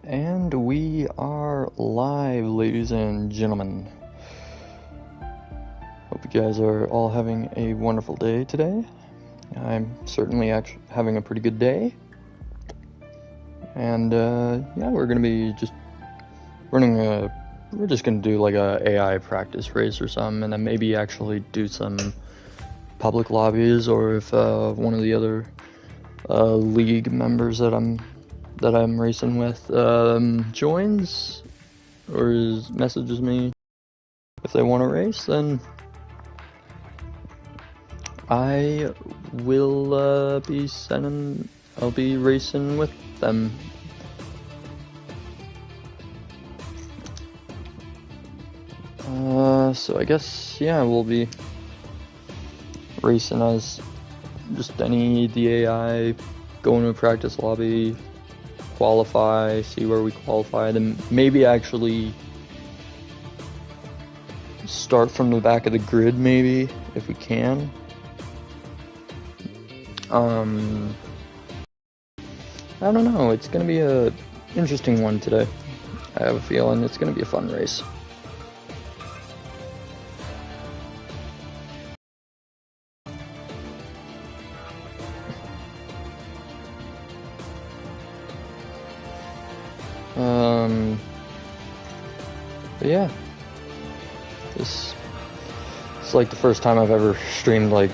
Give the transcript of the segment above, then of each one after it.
And we are live, ladies and gentlemen. Hope you guys are all having a wonderful day today. I'm certainly having a pretty good day. And yeah, we're gonna be just we're just gonna do like a AI practice race or something, and then maybe actually do some public lobbies, or if one of the other league members that I'm racing with joins or messages me if they want to race, then I will I'll be racing with them. So I guess, yeah, we'll be racing as just any DAI, go into a practice lobby, qualify, see where we qualify, then maybe actually start from the back of the grid, maybe, if we can. I don't know, it's gonna be a interesting one today. I have a feeling it's gonna be a fun race. But yeah, this is like the first time I've ever streamed like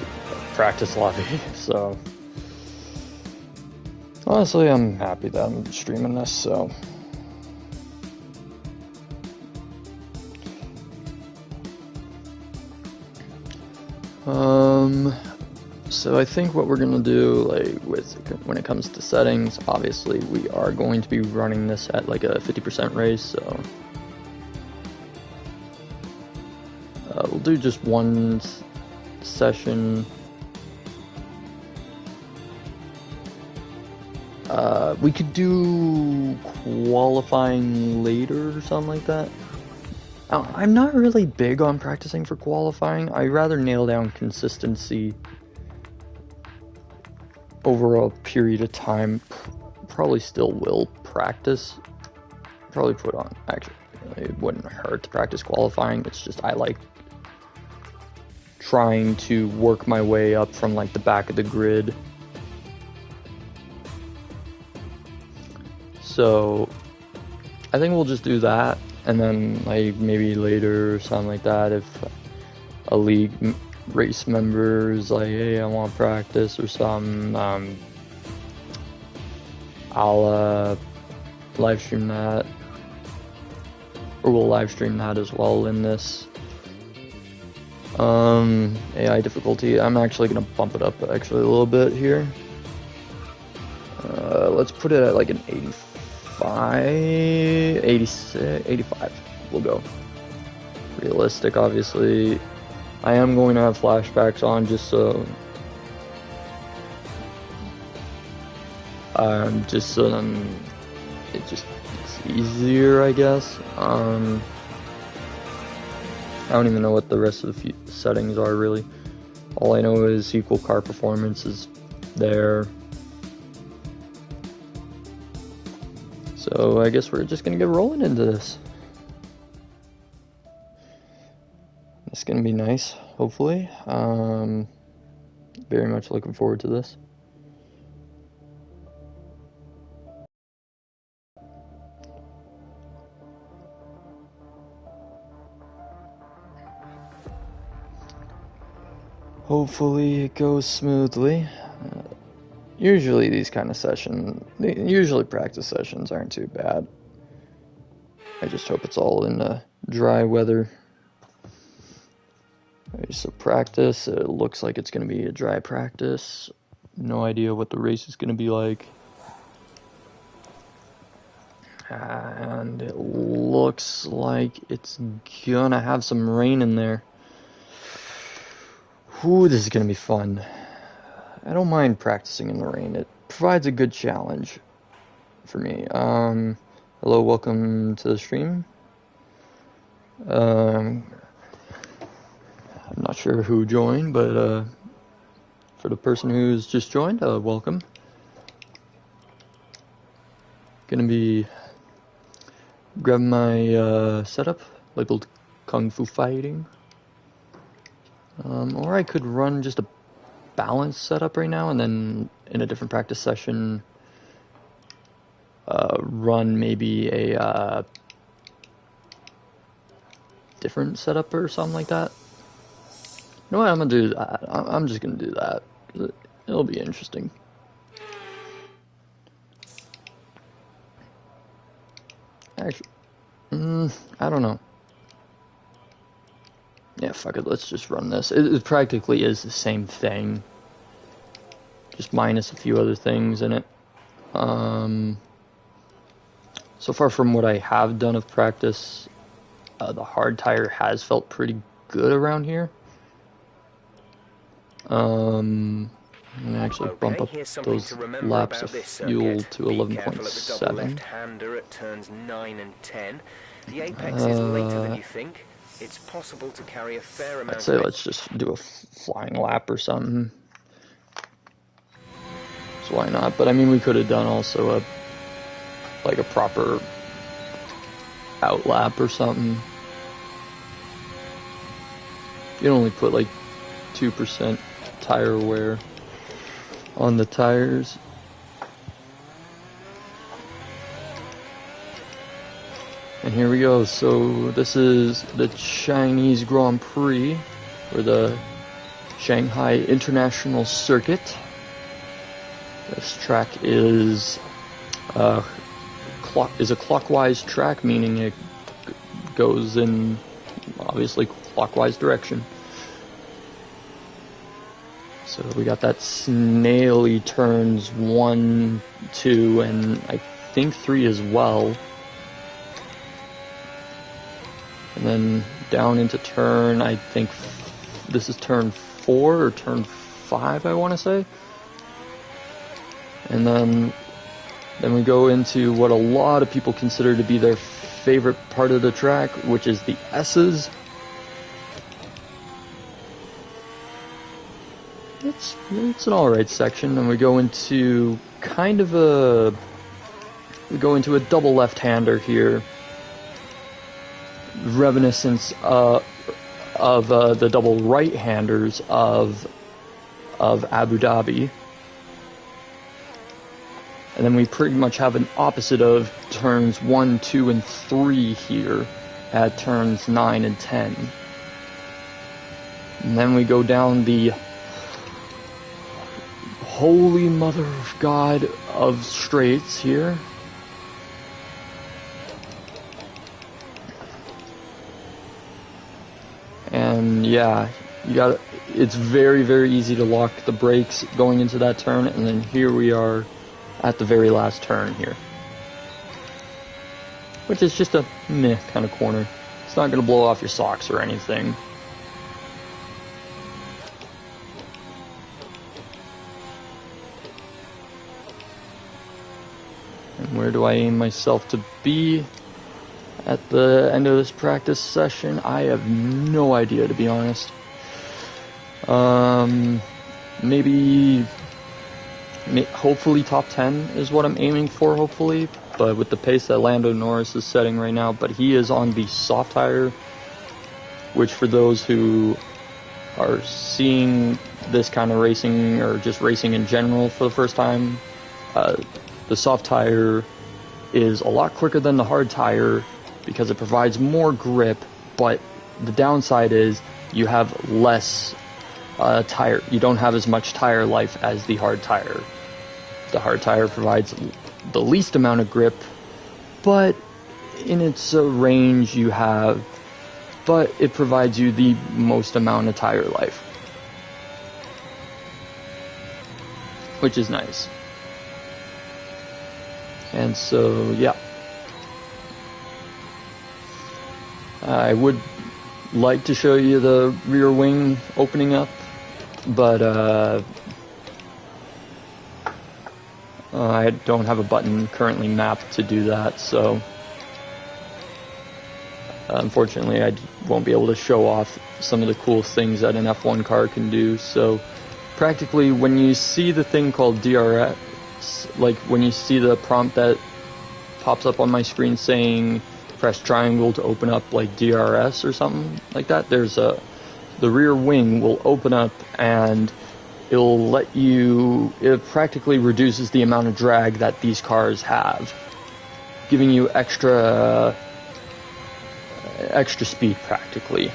practice lobby, so honestly I'm happy that I'm streaming this. So so I think what we're gonna do, like when it comes to settings, obviously we are going to be running this at like a 50% race, so we'll do just one session. We could do qualifying later or something like that. I'm not really big on practicing for qualifying. I'd rather nail down consistency over a period of time. Probably still will practice. Probably put on, actually, it wouldn't hurt to practice qualifying. It's just I like trying to work my way up from like the back of the grid. So I think we'll just do that, and then like maybe later or something like that, if a league race member is like, hey, I want to practice or something, I'll live stream that, or we'll live stream that as well in this. AI difficulty, I'm actually gonna bump it up actually a little bit here. Let's put it at like an 85, we'll go. Realistic, obviously. I am going to have flashbacks on, just so it's easier, I guess. I don't even know what the rest of the settings are, really. All I know is equal car performance is there. So I guess we're just gonna get rolling into this. It's gonna be nice, hopefully. Very much looking forward to this. Hopefully it goes smoothly. Usually these kind of practice sessions aren't too bad. I just hope it's all in dry weather. So practice, it looks like it's going to be a dry practice. No idea what the race is going to be like. And it looks like it's going to have some rain in there. Ooh, this is going to be fun. I don't mind practicing in the rain. It provides a good challenge for me. Hello, welcome to the stream. I'm not sure who joined, but for the person who's just joined, welcome. Gonna be grab my setup labeled Kung Fu Fighting. Or I could run just a balanced setup right now, and then in a different practice session run maybe a different setup or something like that. You know what, I'm gonna do that. I'm just gonna do that. It'll be interesting. Actually, I don't know. Yeah, fuck it, let's just run this. It practically is the same thing, just minus a few other things in it. So far from what I have done of practice, the hard tire has felt pretty good around here. I'm gonna actually bump up those laps of fuel to 11.7. Left-hander at turns 9 and 10. The apex is later than you think. It's possible to carry a fair amount. I'd say let's just do a flying lap or something. So why not? But I mean, we could have done also a proper out lap or something. You can only put like 2% tire wear on the tires. And here we go. So this is the Chinese Grand Prix, or the Shanghai International Circuit. This track is a clockwise track, meaning it goes in obviously clockwise direction. So we got that snaily turns 1, 2, and I think 3 as well. And then down into turn, I think this is turn 4 or turn 5, I want to say. And then we go into what a lot of people consider to be their favorite part of the track, which is the S's. It's an alright section, and we go into a double left-hander here, reminiscence of the double right-handers of Abu Dhabi. And then we pretty much have an opposite of turns 1, 2, and 3 here at turns 9 and 10. And then we go down the holy mother of God of straights here. And yeah, it's very, very easy to lock the brakes going into that turn, and then here we are at the very last turn here, which is just a meh kind of corner. It's not going to blow off your socks or anything. And where do I aim myself to be at the end of this practice session? I have no idea, to be honest. Hopefully top 10 is what I'm aiming for, hopefully, but with the pace that Lando Norris is setting right now. But he is on the soft tire, which for those who are seeing this kind of racing, or just racing in general for the first time, the soft tire is a lot quicker than the hard tire because it provides more grip, but the downside is you have less tire. You don't have as much tire life as the hard tire. The hard tire provides the least amount of grip, but in its range but it provides you the most amount of tire life, which is nice. And so, yeah. I would like to show you the rear wing opening up, but I don't have a button currently mapped to do that, so unfortunately I won't be able to show off some of the cool things that an F1 car can do. So practically, when you see the thing called DRS, like when you see the prompt that pops up on my screen saying press triangle to open up like DRS or something like that, the rear wing will open up and it practically reduces the amount of drag that these cars have, giving you extra speed practically.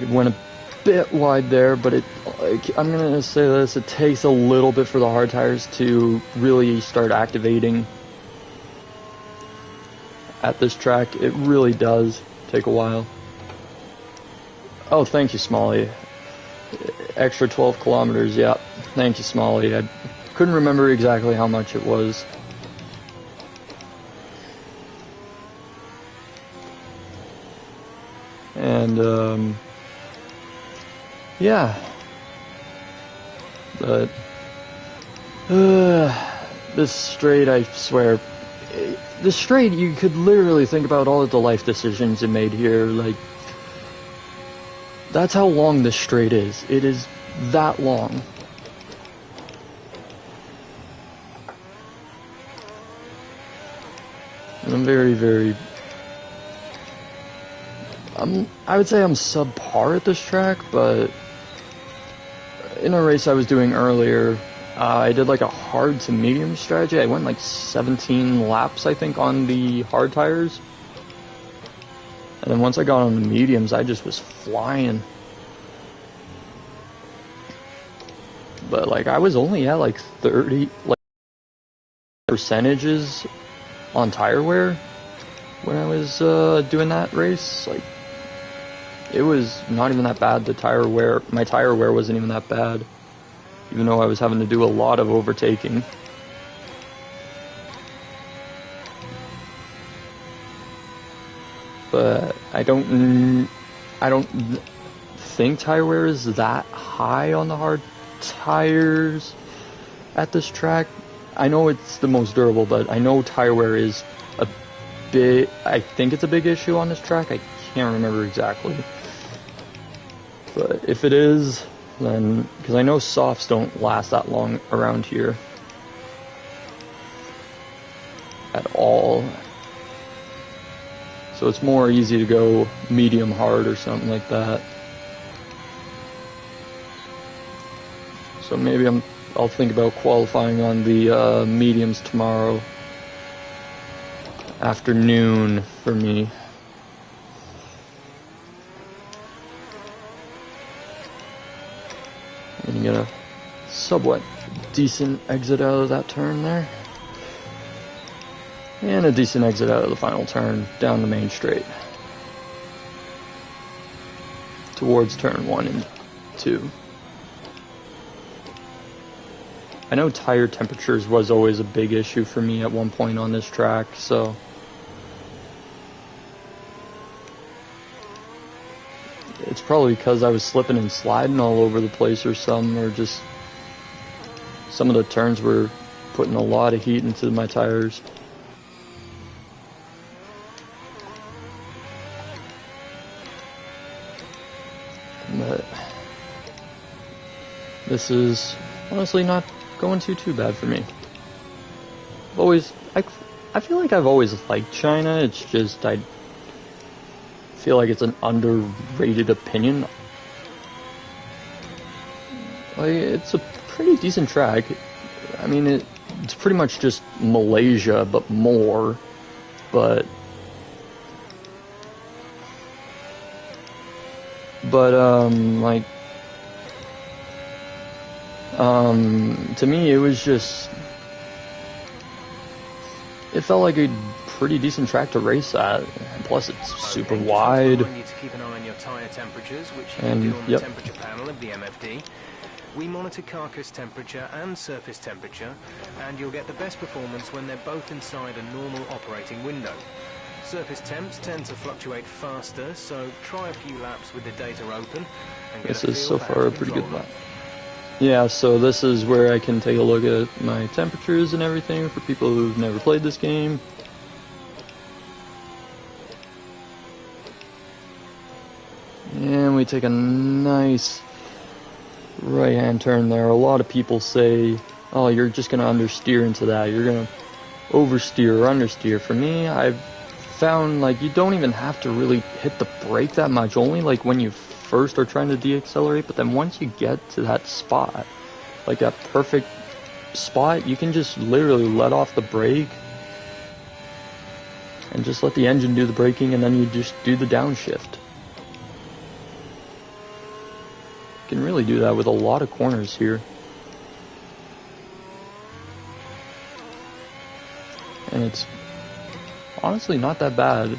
It went a bit wide there, but I'm gonna say this, it takes a little bit for the hard tires to really start activating at this track. It really does take a while. Oh, thank you, Smalley. Extra 12 kilometers, yeah. Thank you, Smalley. I couldn't remember exactly how much it was. And, yeah. But, this straight, I swear, this straight, you could literally think about all of the life decisions it made here. Like, that's how long this straight is. It is that long. And I'm very, I would say I'm subpar at this track, but in a race I was doing earlier, I did like a hard to medium strategy. I went like 17 laps, I think, on the hard tires. And then once I got on the mediums, I just was flying. But like I was only at like 30 percentages on tire wear when I was doing that race. Like, it was not even that bad. My tire wear wasn't even that bad, even though I was having to do a lot of overtaking. But I don't think tire wear is that high on the hard tires at this track. I know it's the most durable, but I know tire wear is I think it's a big issue on this track. I can't remember exactly. But if it is, then, because I know softs don't last that long around here at all. So it's more easy to go medium hard or something like that. So maybe I'll think about qualifying on the mediums tomorrow afternoon for me. And you get a somewhat decent exit out of that turn there. And a decent exit out of the final turn down the main straight. Towards turn 1 and 2. I know tire temperatures was always a big issue for me at one point on this track, so it's probably because I was slipping and sliding all over the place or something, or just some of the turns were putting a lot of heat into my tires. But this is honestly not going too bad for me. I feel like I've always liked China. It's just I feel like it's an underrated opinion. Like, it's a pretty decent track. I mean, it's pretty much just Malaysia, but more. But like, to me, it was just, it felt like a pretty decent track to race at. Plus, it's super wide. You to keep an eye on your tire temperatures, which you can do on the temperature panel of the MFD. We monitor carcass temperature and surface temperature, and you'll get the best performance when they're both inside a normal operating window. Surface temps tend to fluctuate faster, so try a few laps with the data open. And get this is so far a pretty good lap. Yeah, so this is where I can take a look at my temperatures and everything for people who've never played this game. And we take a nice right-hand turn there. A lot of people say, oh, you're just going to understeer into that. You're going to oversteer or understeer. For me, I've found, like, you don't even have to really hit the brake that much, only, like, when you first are trying to deaccelerate, but then once you get to that spot, like that perfect spot, you can just literally let off the brake and just let the engine do the braking, and then you just do the downshift. You can really do that with a lot of corners here. And it's honestly not that bad.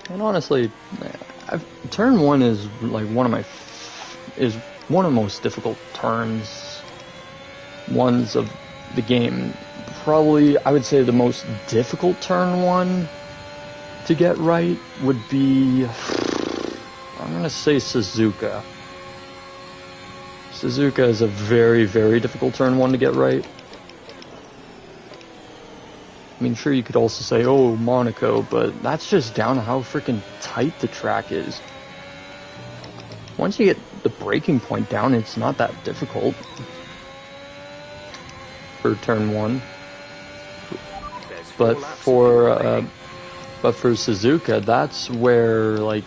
And honestly, turn 1 is like one of the most difficult ones of the game. Probably, I would say the most difficult turn 1 to get right would be, I'm gonna say Suzuka. Suzuka is a very, very difficult turn 1 to get right. I mean, sure, you could also say, oh, Monaco, but that's just down to how freaking tight the track is. Once you get the braking point down, it's not that difficult for turn 1. But for Suzuka, that's where, like,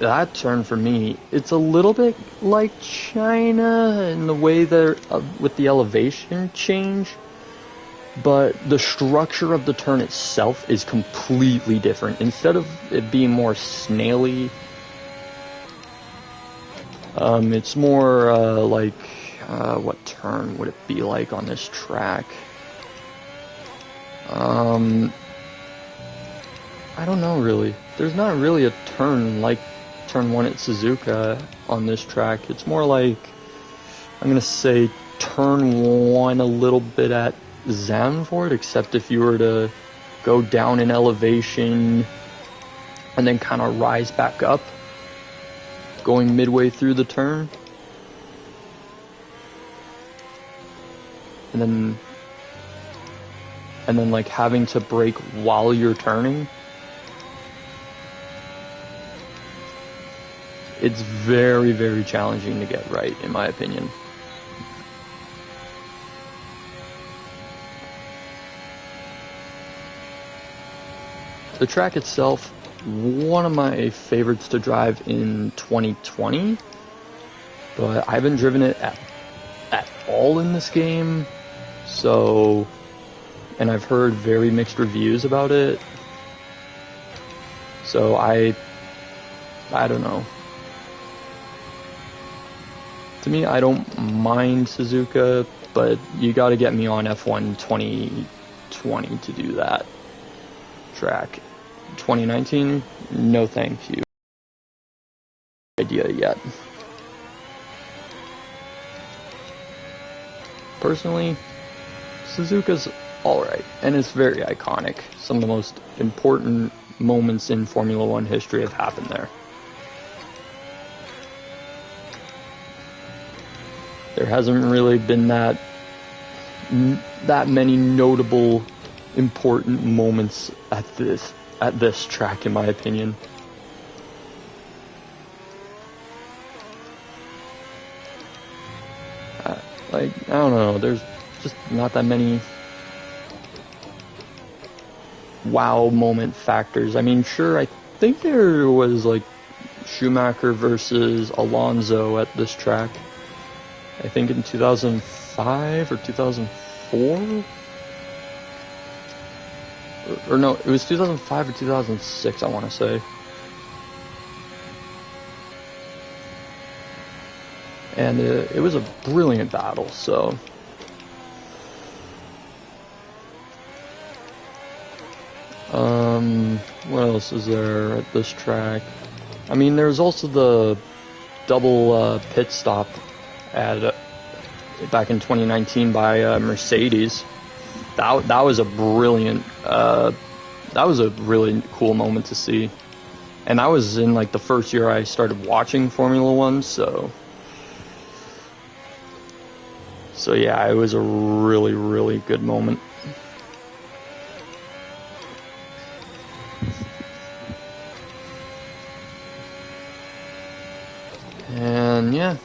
that turn for me, it's a little bit like China in the way that with the elevation change, but the structure of the turn itself is completely different. Instead of it being more snaily, it's more like, what turn would it be like on this track? I don't know, really. There's not really a turn like turn 1 at Suzuka on this track. It's more like, I'm gonna say turn 1 a little bit at Zandvoort, except if you were to go down in elevation and then kind of rise back up, going midway through the turn, and then like having to brake while you're turning. It's very, very challenging to get right, in my opinion. The track itself, one of my favorites to drive in 2020, but I haven't driven it at all in this game, so, and I've heard very mixed reviews about it, so I don't know. To me, I don't mind Suzuka, but you gotta get me on F1 2020 to do that track. 2019, no thank you. Idea yet. Personally, Suzuka's alright, and it's very iconic. Some of the most important moments in Formula One history have happened there. There hasn't really been that many notable, important moments at this track, in my opinion. Like, I don't know, there's just not that many wow moment factors. I mean, sure, I think there was like Schumacher versus Alonso at this track. I think in 2005 or 2004? Or no, it was 2005 or 2006, I want to say. And it was a brilliant battle, so. What else is there at this track? I mean, there's also the double pit stop at back in 2019 by Mercedes. That was a brilliant, that was a really cool moment to see. And that was in like the first year I started watching Formula One, so yeah, it was a really, really good moment. And yeah.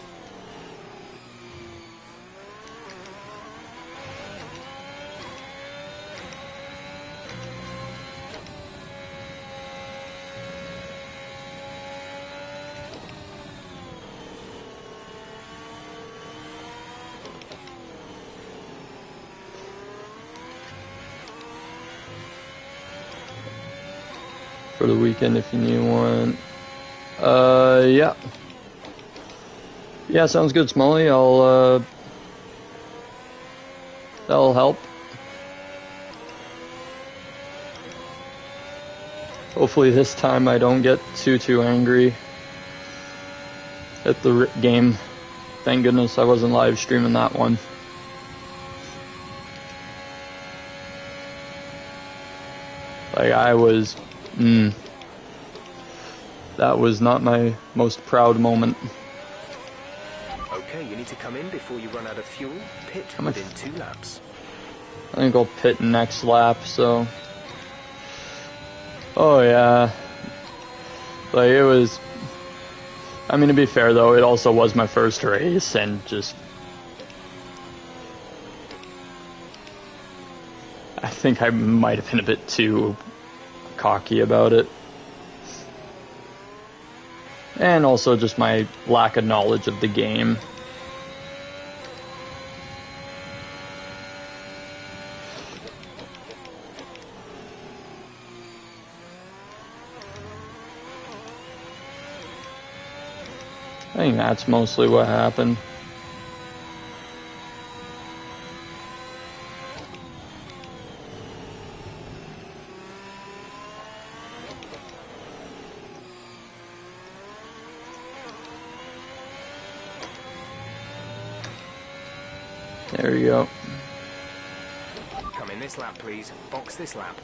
For the weekend if you need one. Yeah. Yeah, sounds good, Smolly. That'll help. Hopefully this time I don't get too angry at the game. Thank goodness I wasn't live streaming that one. Like, I was... that was not my most proud moment. Okay, you need to come in before you run out of fuel. Pit within 2 laps. I think I'll pit next lap, so... Oh, yeah. Like, it was... I mean, to be fair, though, it also was my first race, and just... I think I might have been a bit too cocky about it. And also just my lack of knowledge of the game. I think that's mostly what happened. There you go. Come in this lap, please. Box this lap.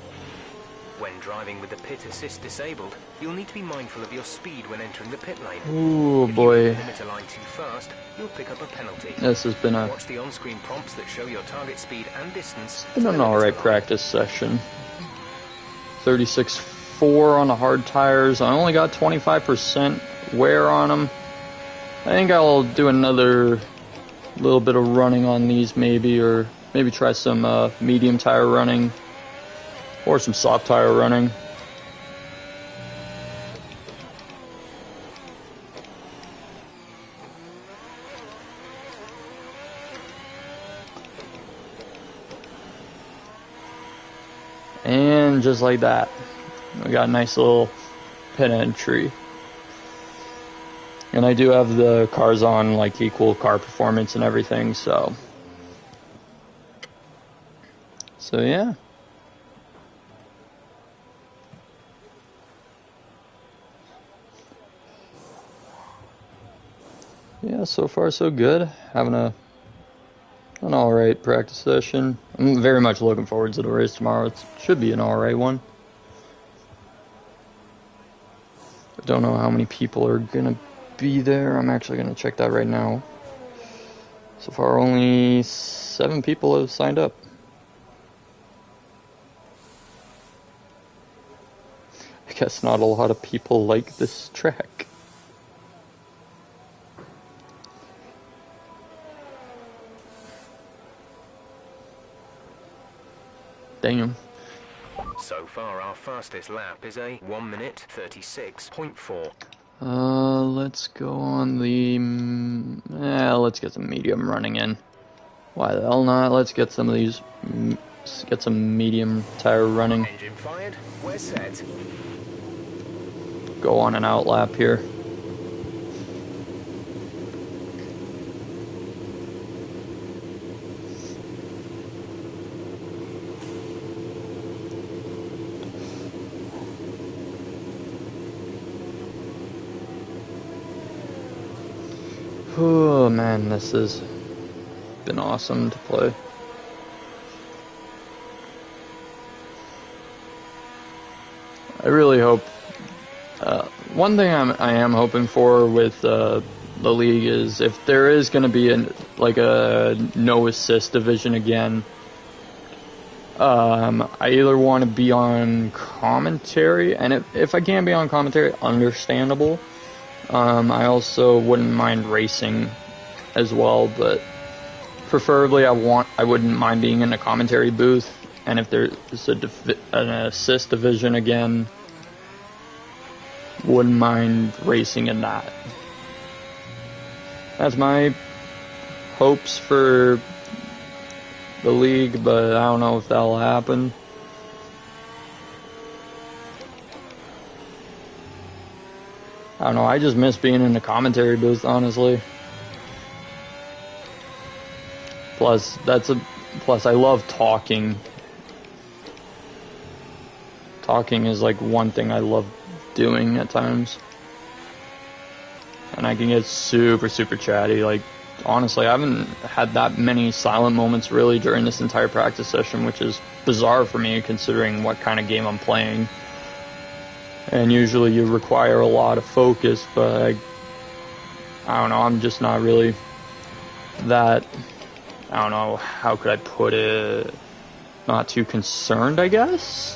When driving with the pit assist disabled, you'll need to be mindful of your speed when entering the pit lane. Ooh, boy. If you limit a line too fast, you'll pick up a penalty. This has been a... Watch the on-screen prompts that show your target speed and distance. It's been an alright practice session. 36.4 on the hard tires. I only got 25% wear on them. I think I'll do another little bit of running on these maybe, or maybe try some medium tire running. Or some soft tire running. And just like that, we got a nice little pit entry. And I do have the cars on like equal car performance and everything, so yeah. Yeah, so far so good. Having an alright practice session. I'm very much looking forward to the race tomorrow. It should be an alright one. I don't know how many people are gonna be there. I'm actually gonna check that right now. So far only 7 people have signed up. I guess not a lot of people like this track. Damn. So far, our fastest lap is a 1 minute 36.4. Let's go on the... let's get some medium running in. Why the hell not? Let's get some of these... get some medium tire running. Engine fired. We're set. Go on an out lap here. Oh man, this has been awesome to play. I really hope. One thing I am hoping for with the league is if there is going to be a no assist division again. I either want to be on commentary, and if I can't be on commentary, understandable. I also wouldn't mind racing as well, but preferably I wouldn't mind being in a commentary booth, and if there's an assist division again, wouldn't mind racing in that. That's my hopes for the league, but I don't know if that'll happen. I don't know, I just miss being in the commentary booth, honestly. Plus I love talking. Talking is like one thing I love doing at times. And I can get super chatty. Like, honestly, I haven't had that many silent moments really during this entire practice session, which is bizarre for me considering what kind of game I'm playing. And usually you require a lot of focus, but I don't know, I'm just not really that, I don't know, how could I put it, not too concerned, I guess?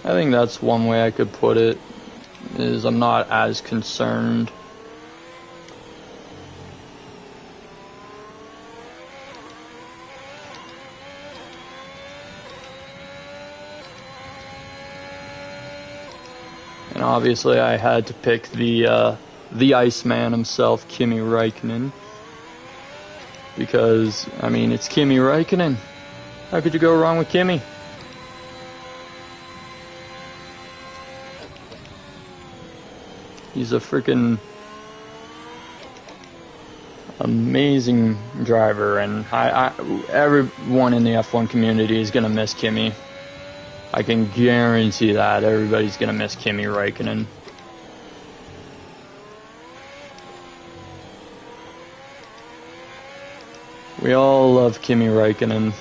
I think that's one way I could put it, is I'm not as concerned. And obviously I had to pick the Iceman himself, Kimi Räikkönen. Because, I mean, it's Kimi Räikkönen. How could you go wrong with Kimi? He's a freaking amazing driver, and everyone in the F1 community is gonna miss Kimi. I can guarantee that everybody's gonna miss Kimi Räikkönen. We all love Kimi Räikkönen.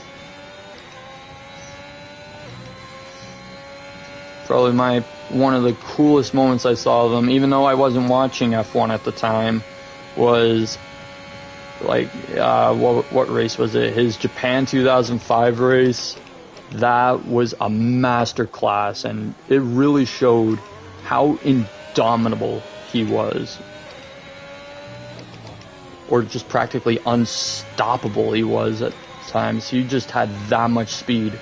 Probably one of the coolest moments I saw of him, even though I wasn't watching F1 at the time, was like, what race was it? His Japan 2005 race. That was a masterclass, and it really showed how indomitable he was. Or just practically unstoppable he was at times. He just had that much speed.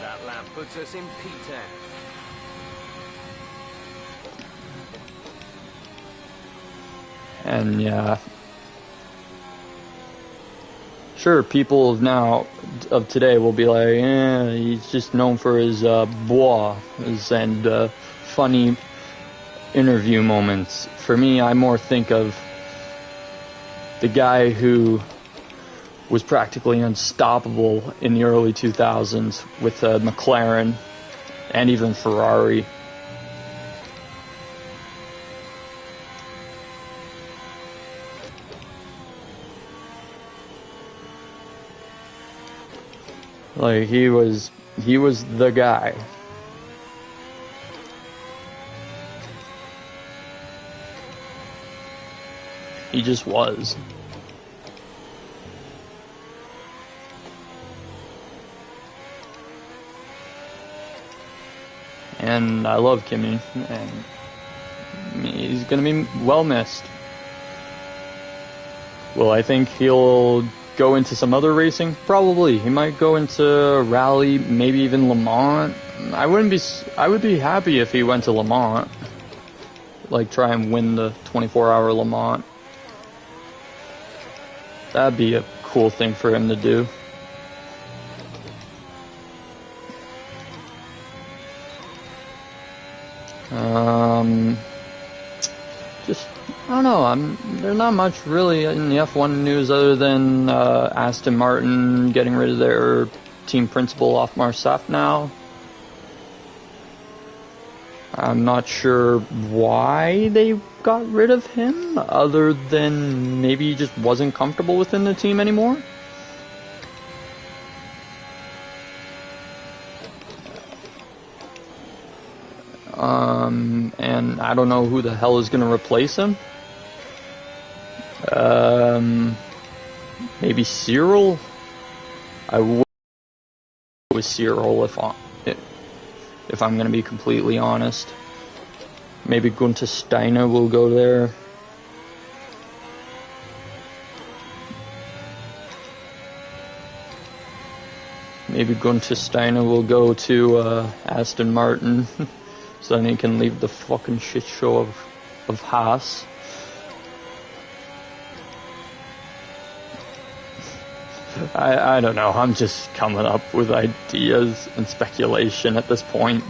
That lap puts us in P10. And yeah, sure, people of today will be like, he's just known for his and funny interview moments. For me, I more think of the guy who was practically unstoppable in the early 2000s with McLaren and even Ferrari. Like, he was the guy. He just was. And I love Kimi, and he's gonna be well missed. Well, I think he'll go into some other racing? Probably. He might go into rally, maybe even Le Mans. I would be happy if he went to Le Mans. Like, try and win the 24-hour Le Mans. That'd be a cool thing for him to do. Just, I don't know, there's not much really in the F1 news other than Aston Martin getting rid of their team principal Otmar Safnauer. I'm not sure why they got rid of him, other than maybe he just wasn't comfortable within the team anymore. And I don't know who the hell is going to replace him. Maybe Cyril? I would go with Cyril if I'm going to be completely honest. Maybe Gunther Steiner will go there. Maybe Gunther Steiner will go to Aston Martin, so then he can leave the fucking shit show of Haas. I don't know, I'm just coming up with ideas and speculation at this point.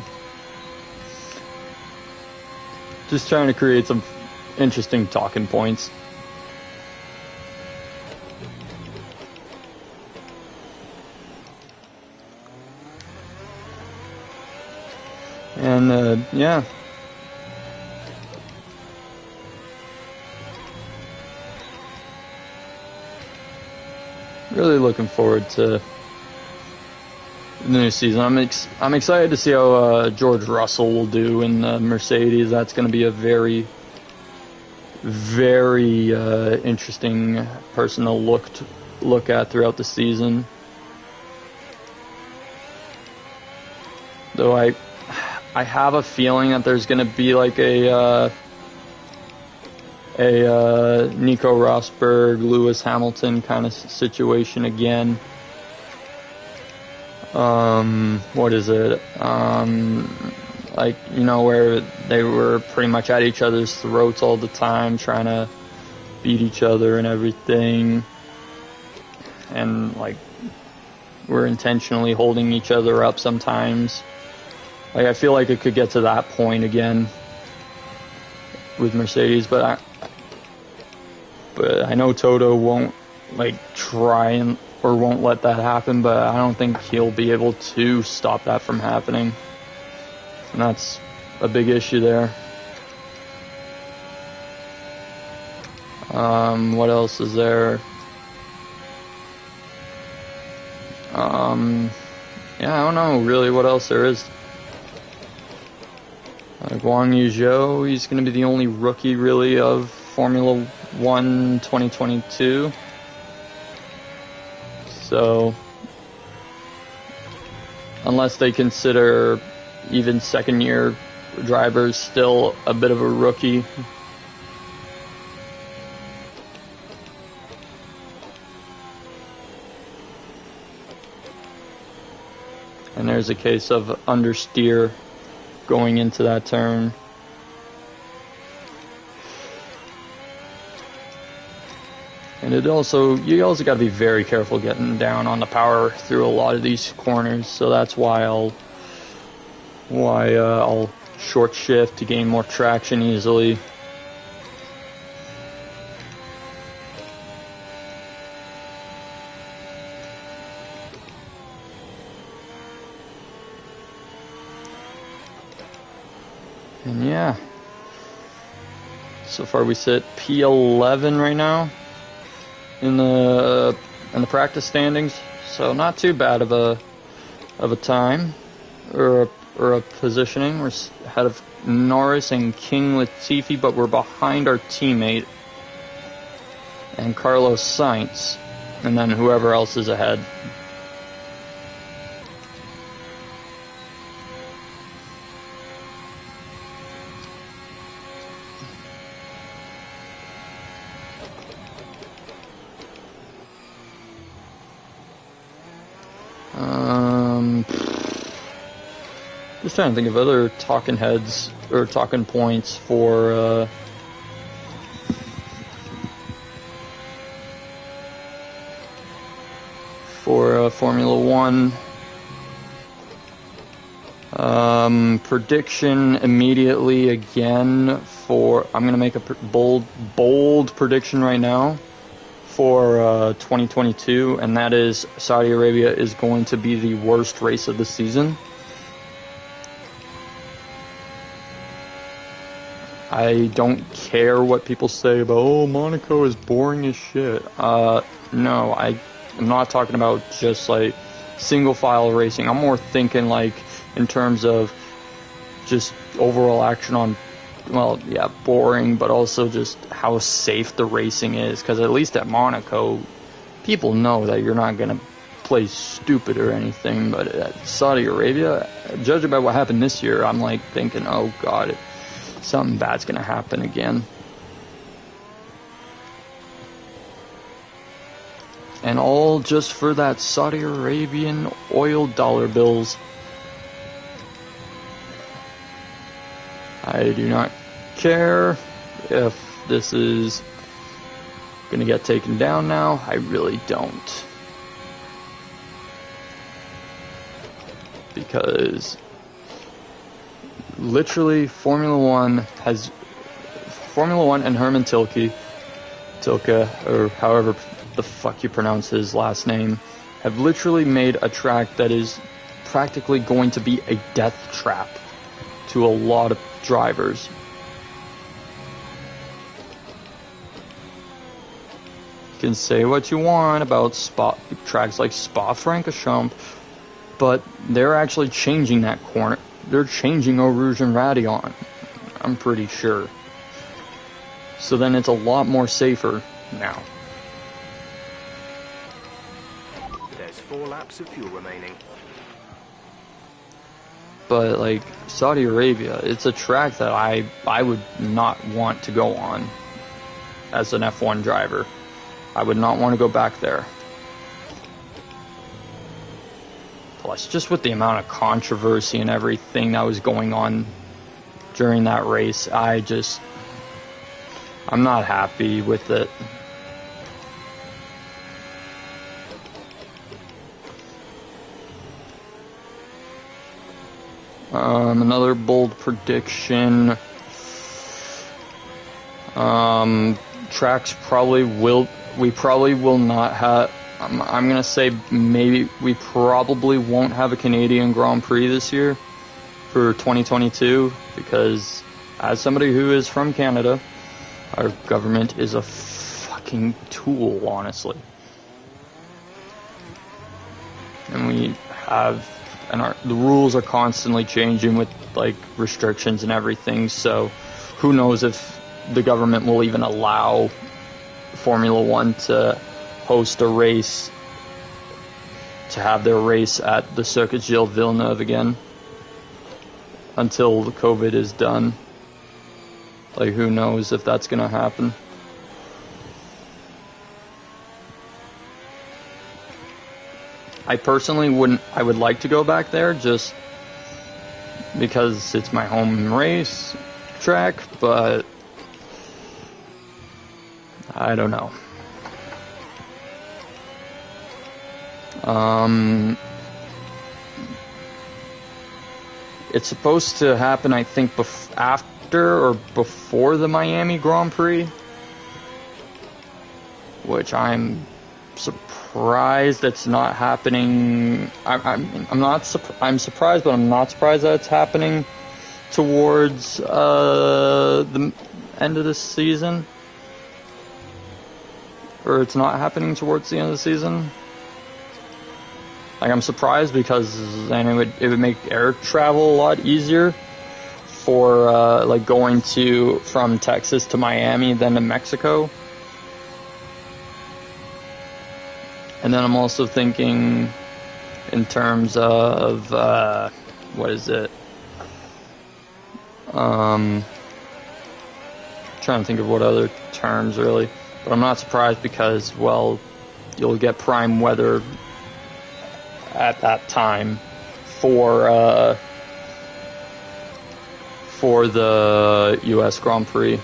Just trying to create some interesting talking points. And, yeah. Really looking forward to the new season. I'm excited to see how George Russell will do in Mercedes. That's going to be a very, very interesting person to look at throughout the season. Though I have a feeling that there's going to be like a Nico Rosberg, Lewis Hamilton kind of situation again. What is it? Like, you know, where they were pretty much at each other's throats all the time, trying to beat each other and everything. And, like, we're intentionally holding each other up sometimes. Like, I feel like it could get to that point again with Mercedes, but I know Toto won't like try or won't let that happen, but I don't think he'll be able to stop that from happening, and that's a big issue there. What else is there? Yeah, I don't know really what else there is. Guan Yu Zhou, he's going to be the only rookie really of Formula 1 2022. So, unless they consider even second-year drivers still a bit of a rookie. And there's a case of understeer going into that turn. And you also got to be very careful getting down on the power through a lot of these corners. So that's why I'll short shift to gain more traction easily. And yeah, so far we sit P11 right now in the practice standings, so not too bad of a time or a positioning. We're ahead of Norris and King Latifi, but we're behind our teammate and Carlos Sainz, and then whoever else is ahead. Just trying to think of other talking heads or talking points for Formula One. Prediction immediately again for, I'm gonna make a bold prediction right now for 2022, and that is Saudi Arabia is going to be the worst race of the season. I don't care what people say about, oh, Monaco is boring as shit. No, I'm not talking about just like single file racing. I'm more thinking like in terms of just overall action on, well, yeah, boring, but also just how safe the racing is. Because at least at Monaco, people know that you're not going to play stupid or anything. But at Saudi Arabia, judging by what happened this year, I'm like thinking, oh God, something bad's going to happen again. And all just for that Saudi Arabian oil dollar bills. I do not care if this is going to get taken down now. I really don't. Because literally Formula One and Herman Tilke, or however the fuck you pronounce his last name, have literally made a track that is practically going to be a death trap to a lot of drivers. You can say what you want about tracks like Spa-Francorchamps, but they're actually changing that corner. They're changing Eau Rouge and Raidillon, I'm pretty sure. So then it's a lot more safer now. There's 4 laps of fuel remaining. But like Saudi Arabia, it's a track that I would not want to go on as an F1 driver. I would not want to go back there. Plus, just with the amount of controversy and everything that was going on during that race, I'm not happy with it. Another bold prediction. Tracks we probably will not have, I'm gonna say maybe we probably won't have a Canadian Grand Prix this year for 2022, because as somebody who is from Canada, our government is a fucking tool, honestly. And the rules are constantly changing with like restrictions and everything, so who knows if the government will even allow Formula One to host a race, to have their race at the Circuit Gilles Villeneuve again until the COVID is done. Like, who knows if that's gonna happen. I personally I would like to go back there just because it's my home race track, but I don't know. It's supposed to happen, I think, after or before the Miami Grand Prix, which I'm surprised it's not happening. I'm surprised, but I'm not surprised that it's happening towards the end of the season, or it's not happening towards the end of the season. Like, I'm surprised because then it would make air travel a lot easier for like going from Texas to Miami than to Mexico. And then I'm also thinking in terms of what is it? Trying to think of what other terms really, but I'm not surprised because, well, you'll get prime weather at that time for the U.S. Grand Prix.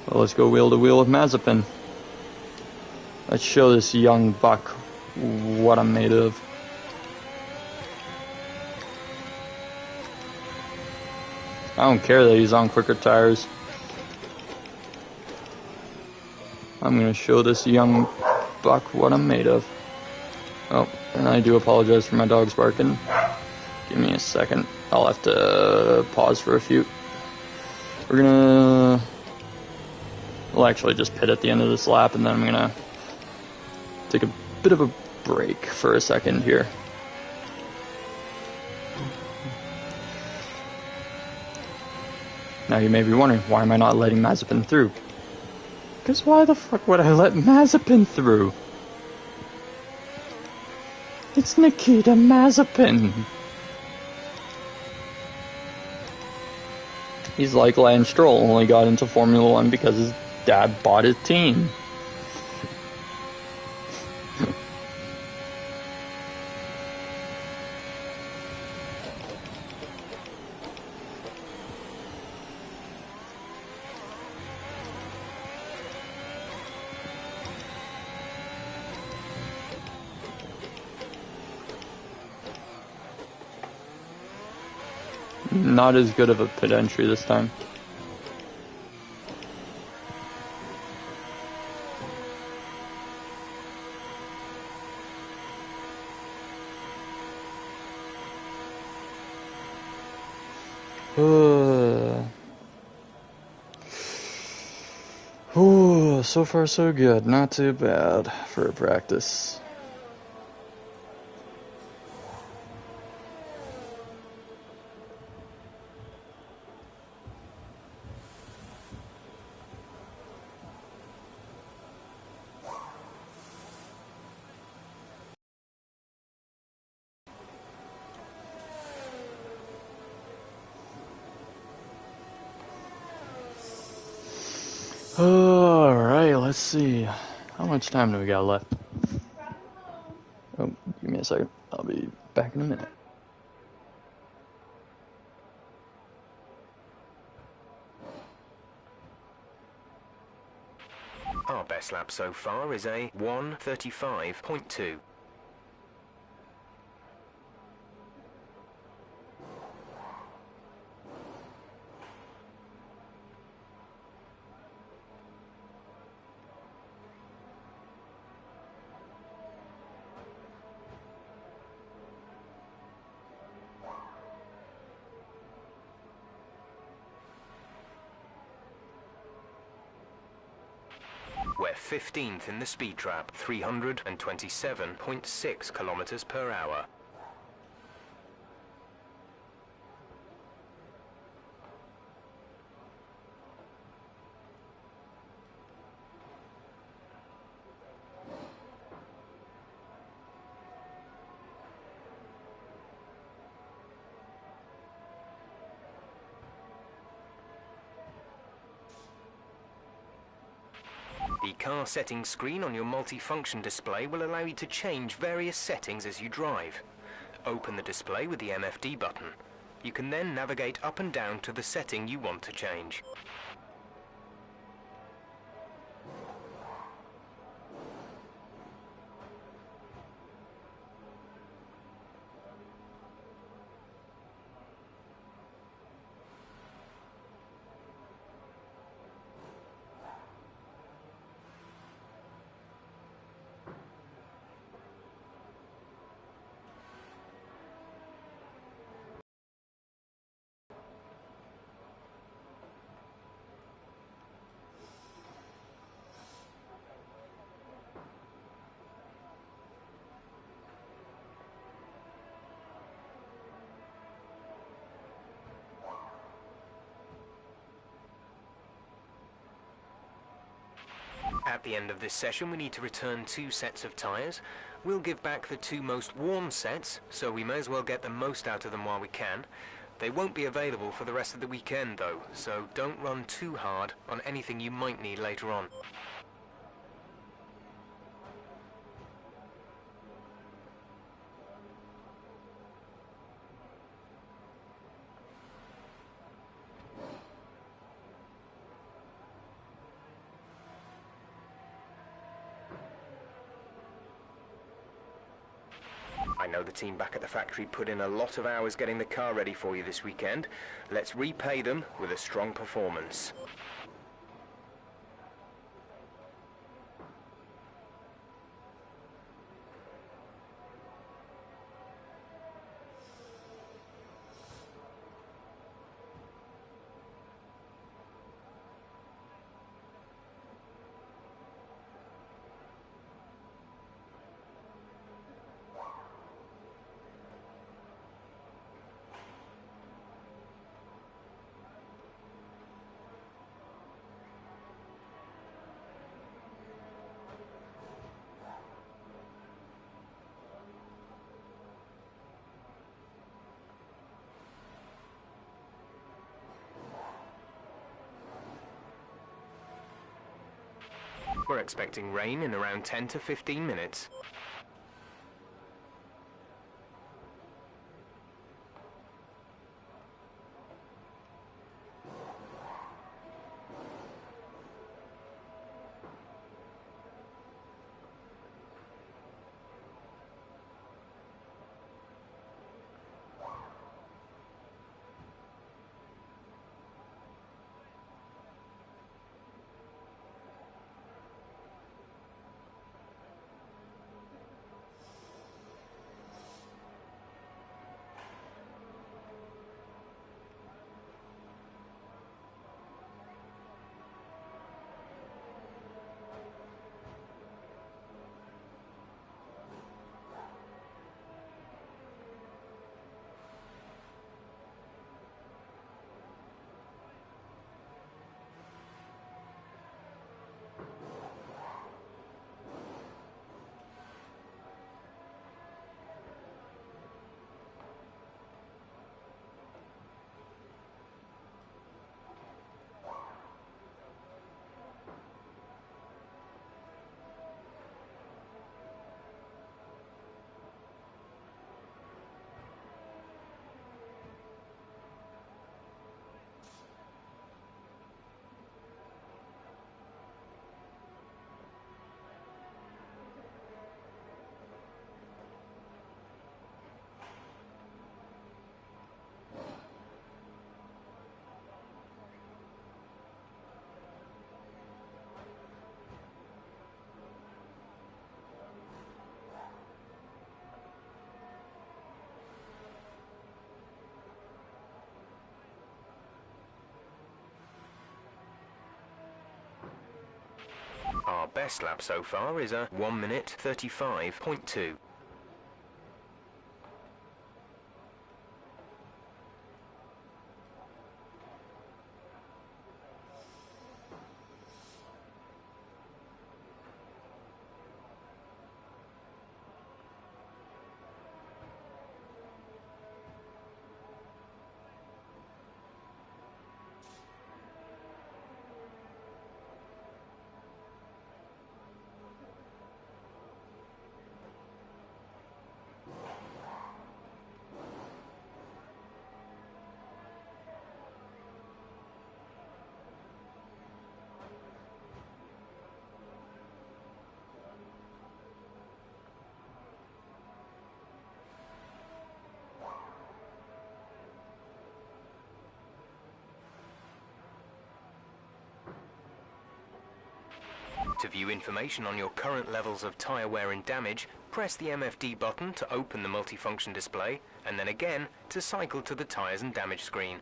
Well, let's go wheel to wheel with Mazepin. Let's show this young buck what I'm made of. I don't care that he's on quicker tires. I'm going to show this young buck what I'm made of. Oh, and I do apologize for my dogs barking. Give me a second. I'll have to pause for a few. We'll actually just pit at the end of this lap, and then I'm going to take a bit of a break for a second here. Now you may be wondering, why am I not letting Mazepin through? Because why the fuck would I let Mazepin through? It's Nikita Mazepin. He's like Lance Stroll, only got into Formula One because his dad bought his team. Not as good of a pit entry this time. So far so good. Not too bad for a practice. Alright, let's see. How much time do we got left? Oh, give me a second. I'll be back in a minute. Our best lap so far is a 1:35.2. We're 15th in the speed trap, 327.6 kilometers per hour. The car settings screen on your multifunction display will allow you to change various settings as you drive. Open the display with the MFD button. You can then navigate up and down to the setting you want to change. At the end of this session, we need to return 2 sets of tyres. We'll give back the 2 most worn sets, so we may as well get the most out of them while we can. They won't be available for the rest of the weekend though, so don't run too hard on anything you might need later on. I know the team back at the factory put in a lot of hours getting the car ready for you this weekend. Let's repay them with a strong performance. We're expecting rain in around 10 to 15 minutes. Our best lap so far is a 1 minute 35.2. To view information on your current levels of tyre wear and damage, press the MFD button to open the multifunction display, and then again to cycle to the tyres and damage screen.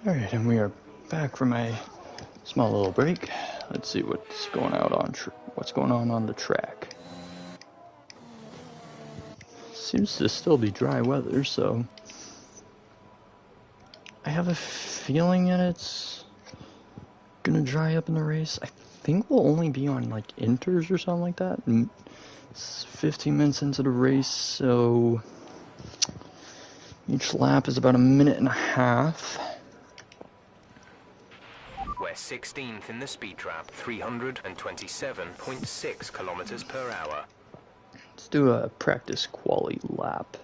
Alright, and we are back from a small little break. Let's see what's going on the track. Seems to still be dry weather, so I have a feeling that it's gonna dry up in the race. I think we'll only be on like inters or something like that. And it's 15 minutes into the race, so each lap is about a minute and a half. by 16th in the speed trap, 327.6 kilometers per hour. Let's do a practice quali lap.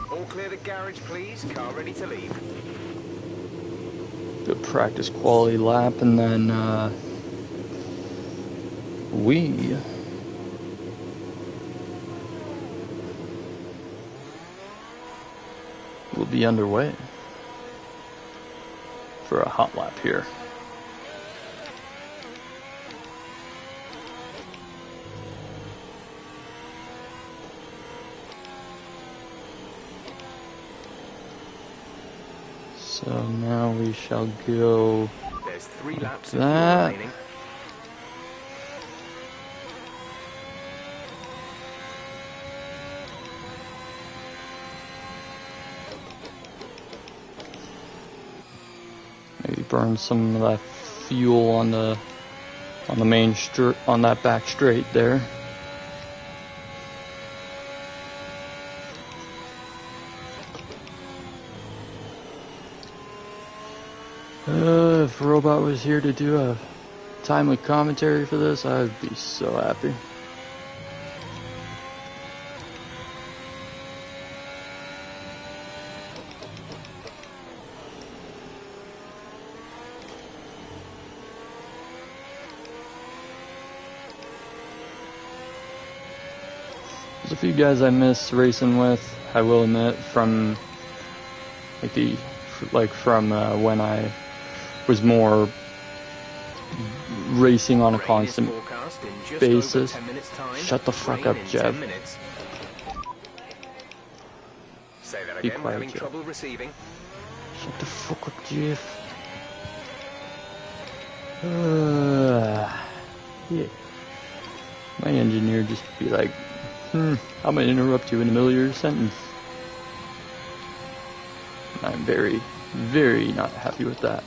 All clear the garage, please. Car ready to leave. The practice quality lap, and then we will be underway for a hot lap here. So now we shall go. There's 3 laps of that. Remaining. Maybe burn some of that fuel on the main on that back straight there. If Robot was here to do a timely commentary for this, I'd be so happy. There's a few guys I miss racing with, I will admit, from from when I was more racing on a constant basis. Shut the fuck up, Jeff. Be quiet, Jeff. Shut the fuck up, Jeff. Yeah. My engineer just be like, I'm gonna interrupt you in the middle of your sentence. I'm very, very not happy with that.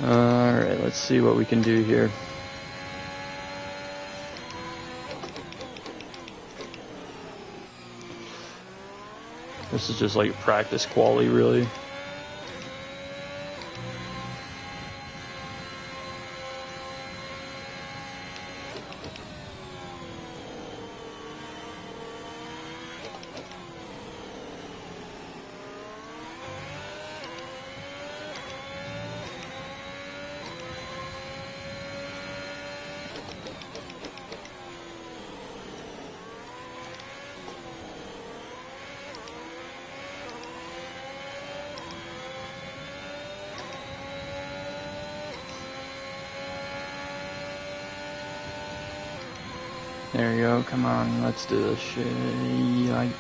Alright, let's see what we can do here. This is just like practice quality, really. There you go, come on, let's do this shit. Right.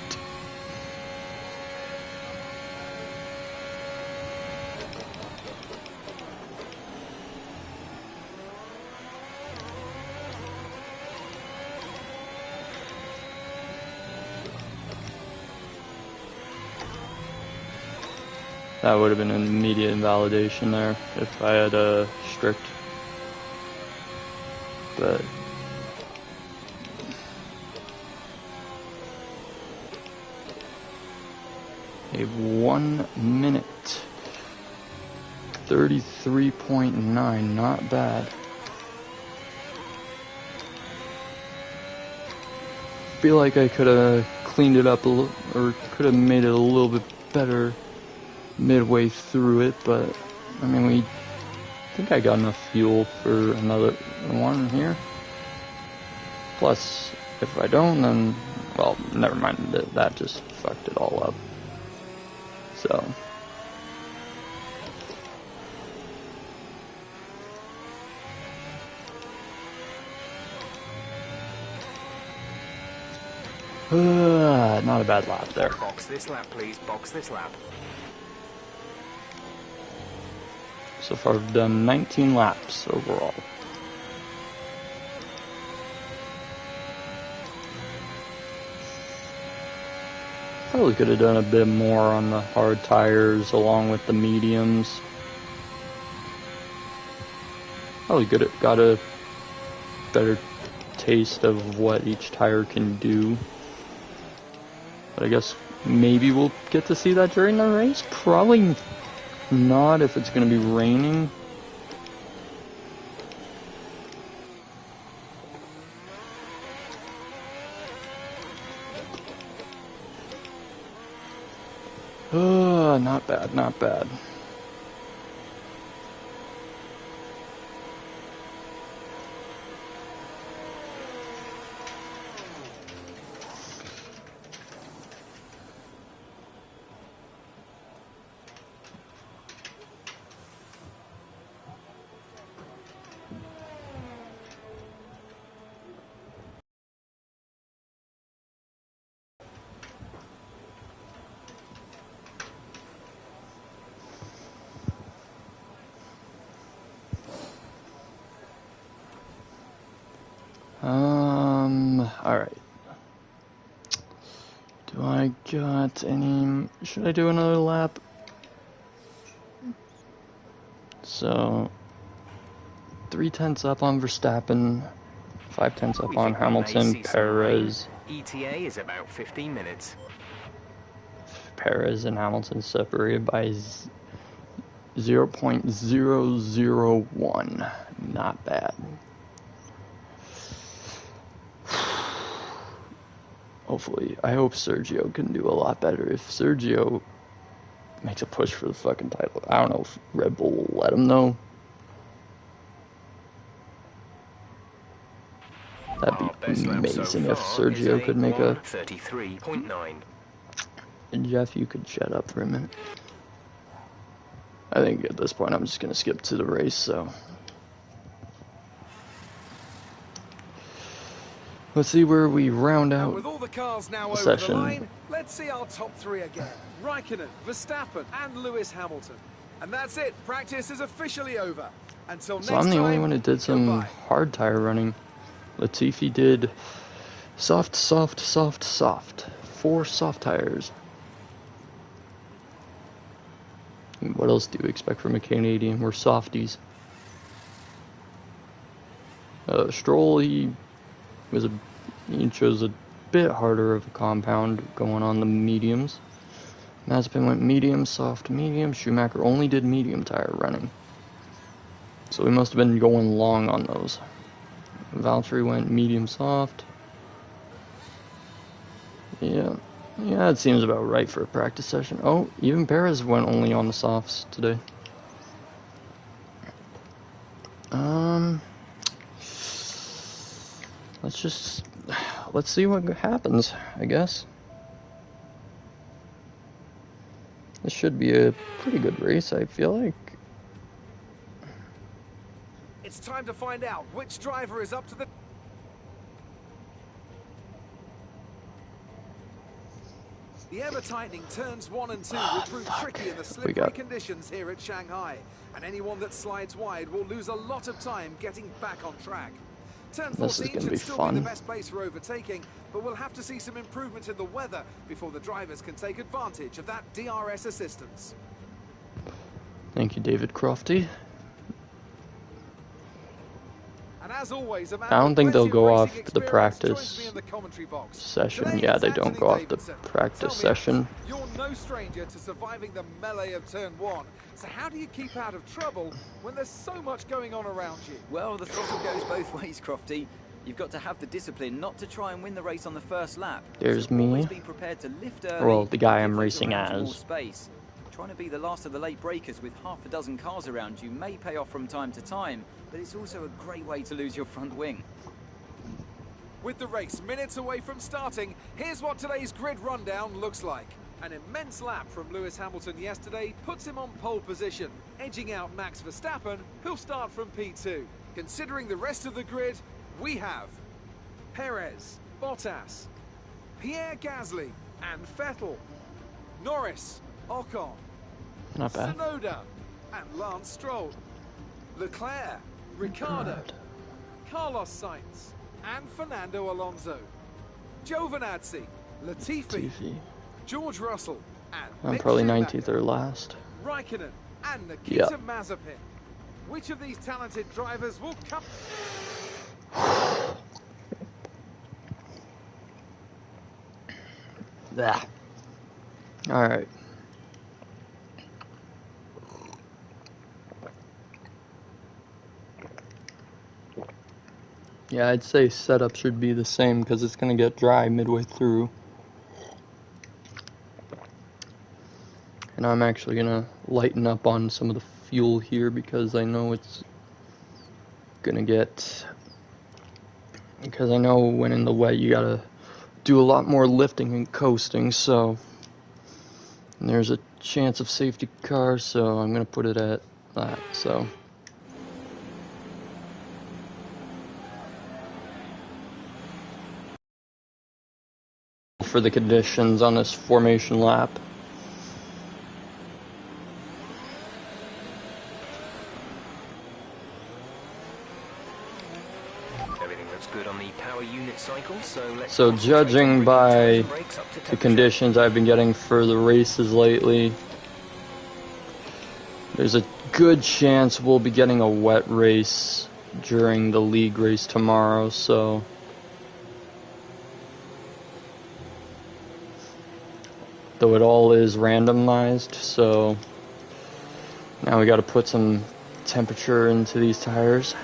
That would have been an immediate invalidation there if I had a strict. But a 1 minute 33.9, not bad. Feel like I could have cleaned it up a little, or could have made it a little bit better midway through it, but I mean, I think I got enough fuel for another one here. Plus, if I don't, then, well, never mind, that just fucked it all up. So, not a bad lap there. Box this lap, please. Box this lap. So far, I've done 19 laps overall. Probably could have done a bit more on the hard tires along with the mediums. Probably could have got a better taste of what each tire can do. But I guess maybe we'll get to see that during the race. Probably not if it's going to be raining. Not bad, not bad. Alright. Do I got any... Should I do another lap? So... 3/10 up on Verstappen, 5/10 up on Hamilton, Perez. ETA is about 15 minutes. Perez and Hamilton separated by 0.001. Not bad. Hopefully, I hope Sergio can do a lot better. If Sergio makes a push for the fucking title, I don't know if Red Bull will let him though. That'd be amazing if Sergio could make a 33.9. And Jeff, you could shut up for a minute. I think at this point I'm just gonna skip to the race, so let's see where we round out with all the cars now the over session. The line, let's see our top three again. Raikkonen, Verstappen, and Lewis Hamilton. And that's it. Practice is officially over. Until next So I'm the only time, one who did some goodbye. hard tire running. Latifi did soft, soft, soft, soft. 4 soft tires. What else do you expect from a Canadian? We're softies. Stroll, he chose a bit harder of a compound going on the mediums. Mazepin went medium, soft, medium. Schumacher only did medium tire running. So we must have been going long on those. Valtteri went medium, soft. Yeah, it seems about right for a practice session. Oh, even Perez went only on the softs today. Let's see what happens, I guess. This should be a pretty good race, I feel like. It's time to find out which driver is up to the... The ever-tightening turns 1 and 2 will prove tricky in the slippery conditions here at Shanghai. And anyone that slides wide will lose a lot of time getting back on track. Turn 14 should still be the best place for overtaking, but we'll have to see some improvement in the weather before the drivers can take advantage of that DRS assistance. Thank you, David Crofty. And as always, I don't think they'll go off the practice session. Yeah, they don't go off the practice session. You're no stranger to surviving the melee of turn 1. So how do you keep out of trouble when there's so much going on around you? Well, the throttle goes both ways, Crofty. You've got to have the discipline not to try and win the race on the first lap. There's me. Be prepared to lift early, well, the guy I'm racing as. Space. Trying to be the last of the late breakers with half a dozen cars around you may pay off from time to time, but it's also a great way to lose your front wing. With the race minutes away from starting, here's what today's grid rundown looks like. An immense lap from Lewis Hamilton yesterday puts him on pole position, edging out Max Verstappen, who'll start from P2. Considering the rest of the grid, we have Perez, Bottas, Pierre Gasly, and Vettel, Norris, Ocon, not bad, Tsunoda, and Lance Stroll, Leclerc, Ricciardo, Carlos Sainz, and Fernando Alonso, Giovinazzi, Latifi, George Russell and I'm Mick probably Schumacher, 19th or last. Raikkonen and Nikita Yeah. Mazepin. Which of these talented drivers will come? That. All right. Yeah, I'd say setup should be the same because it's going to get dry midway through. And I'm actually going to lighten up on some of the fuel here because I know it's going to get... Because I know when in the wet you got to do a lot more lifting and coasting, so... And there's a chance of safety car, so I'm going to put it at that, so... For the conditions on this formation lap. Everything looks good on the power unit cycle, so judging by the conditions I've been getting for the races lately, there's a good chance we'll be getting a wet race during the league race tomorrow, so... Though it all is randomized, so now we got to put some temperature into these tires.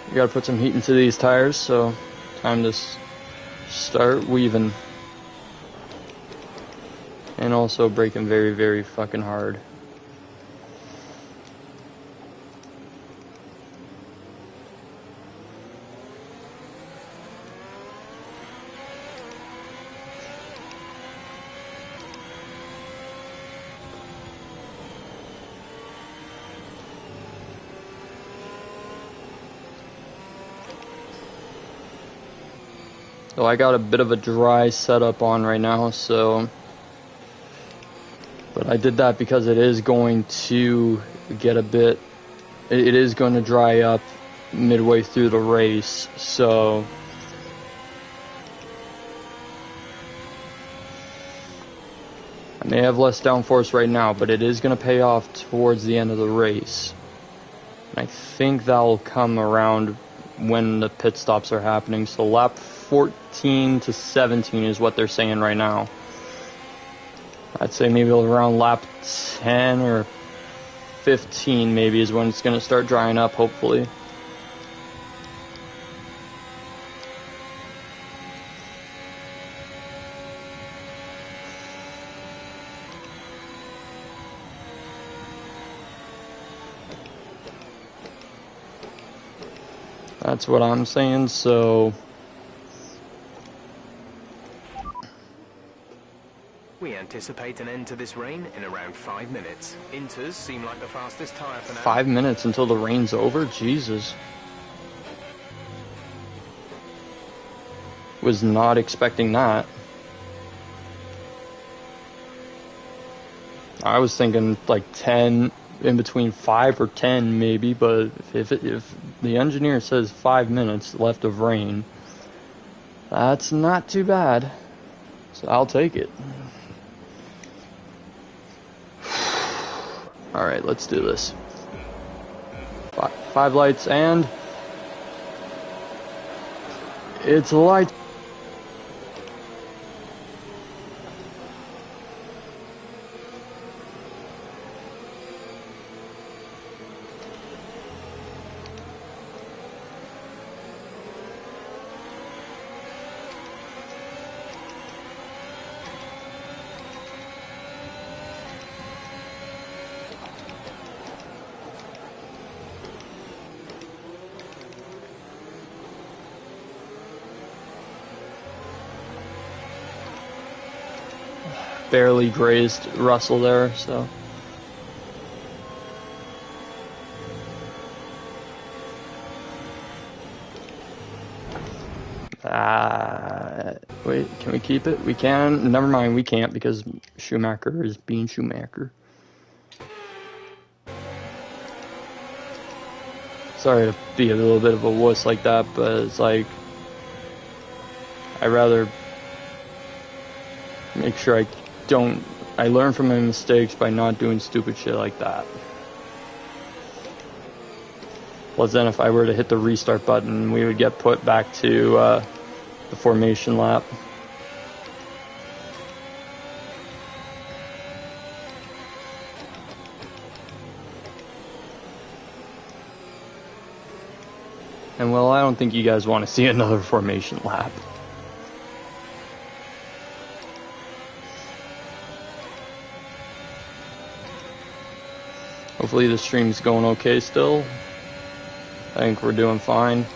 We got to put some heat into these tires, so time to start weaving. And also braking very, very fucking hard. So I got a bit of a dry setup on right now, so... But I did that because it is going to get a bit... It is going to dry up midway through the race, so... I may have less downforce right now, but it is going to pay off towards the end of the race. And I think that will come around when the pit stops are happening, so lap 14 to 17 is what they're saying right now. I'd say maybe around lap 10 or 15 maybe is when it's going to start drying up, hopefully. That's what I'm saying, so... We anticipate an end to this rain in around 5 minutes. Inters seem like the fastest tyre for now. 5 minutes until the rain's over? Jesus. Was not expecting that. I was thinking like 10, in between 5 or 10 maybe, but if the engineer says 5 minutes left of rain, that's not too bad. So I'll take it. Alright, let's do this. 5 lights and... It's light. Barely grazed Russell there, so... Wait, can we keep it? We can. Never mind, we can't because Schumacher is being Schumacher. Sorry to be a little bit of a wuss like that, but it's like... I'd rather make sure I learn from my mistakes by not doing stupid shit like that. Plus then if I were to hit the restart button, we would get put back to the formation lap. And well, I don't think you guys want to see another formation lap. Hopefully the stream's going okay still. I think we're doing fine.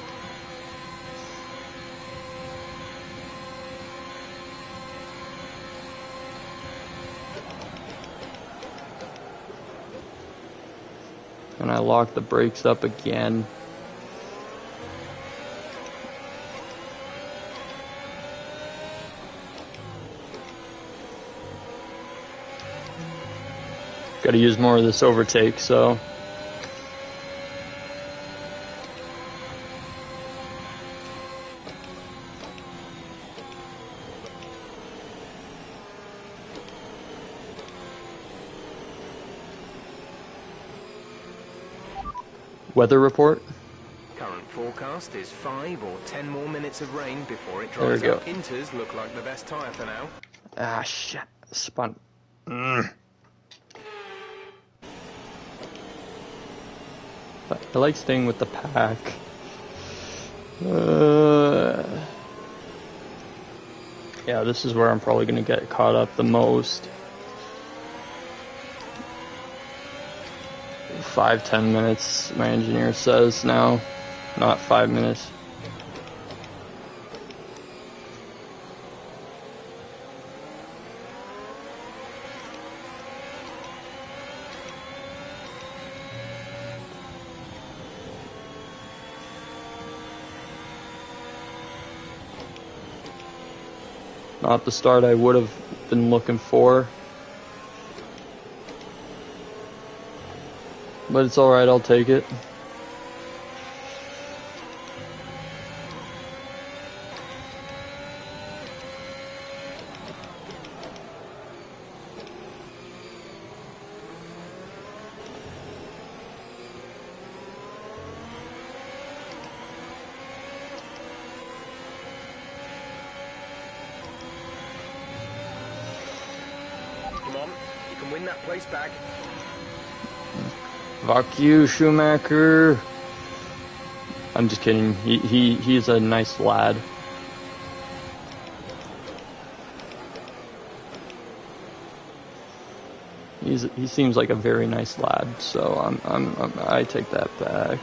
And I locked the brakes up again. Got to use more of this overtake, so. Weather report. Current forecast is 5 or 10 more minutes of rain before it dries up. Inters look like the best tyre for now. Ah, shit. Spun. I like staying with the pack. Yeah, this is where I'm probably going to get caught up the most. 5-10 minutes, my engineer says now, not 5 minutes. Not the start I would have been looking for. But it's alright, I'll take it. Come on, you can win that place back. Fuck you, Schumacher. I'm just kidding. He's a nice lad. He seems like a very nice lad. So I take that back.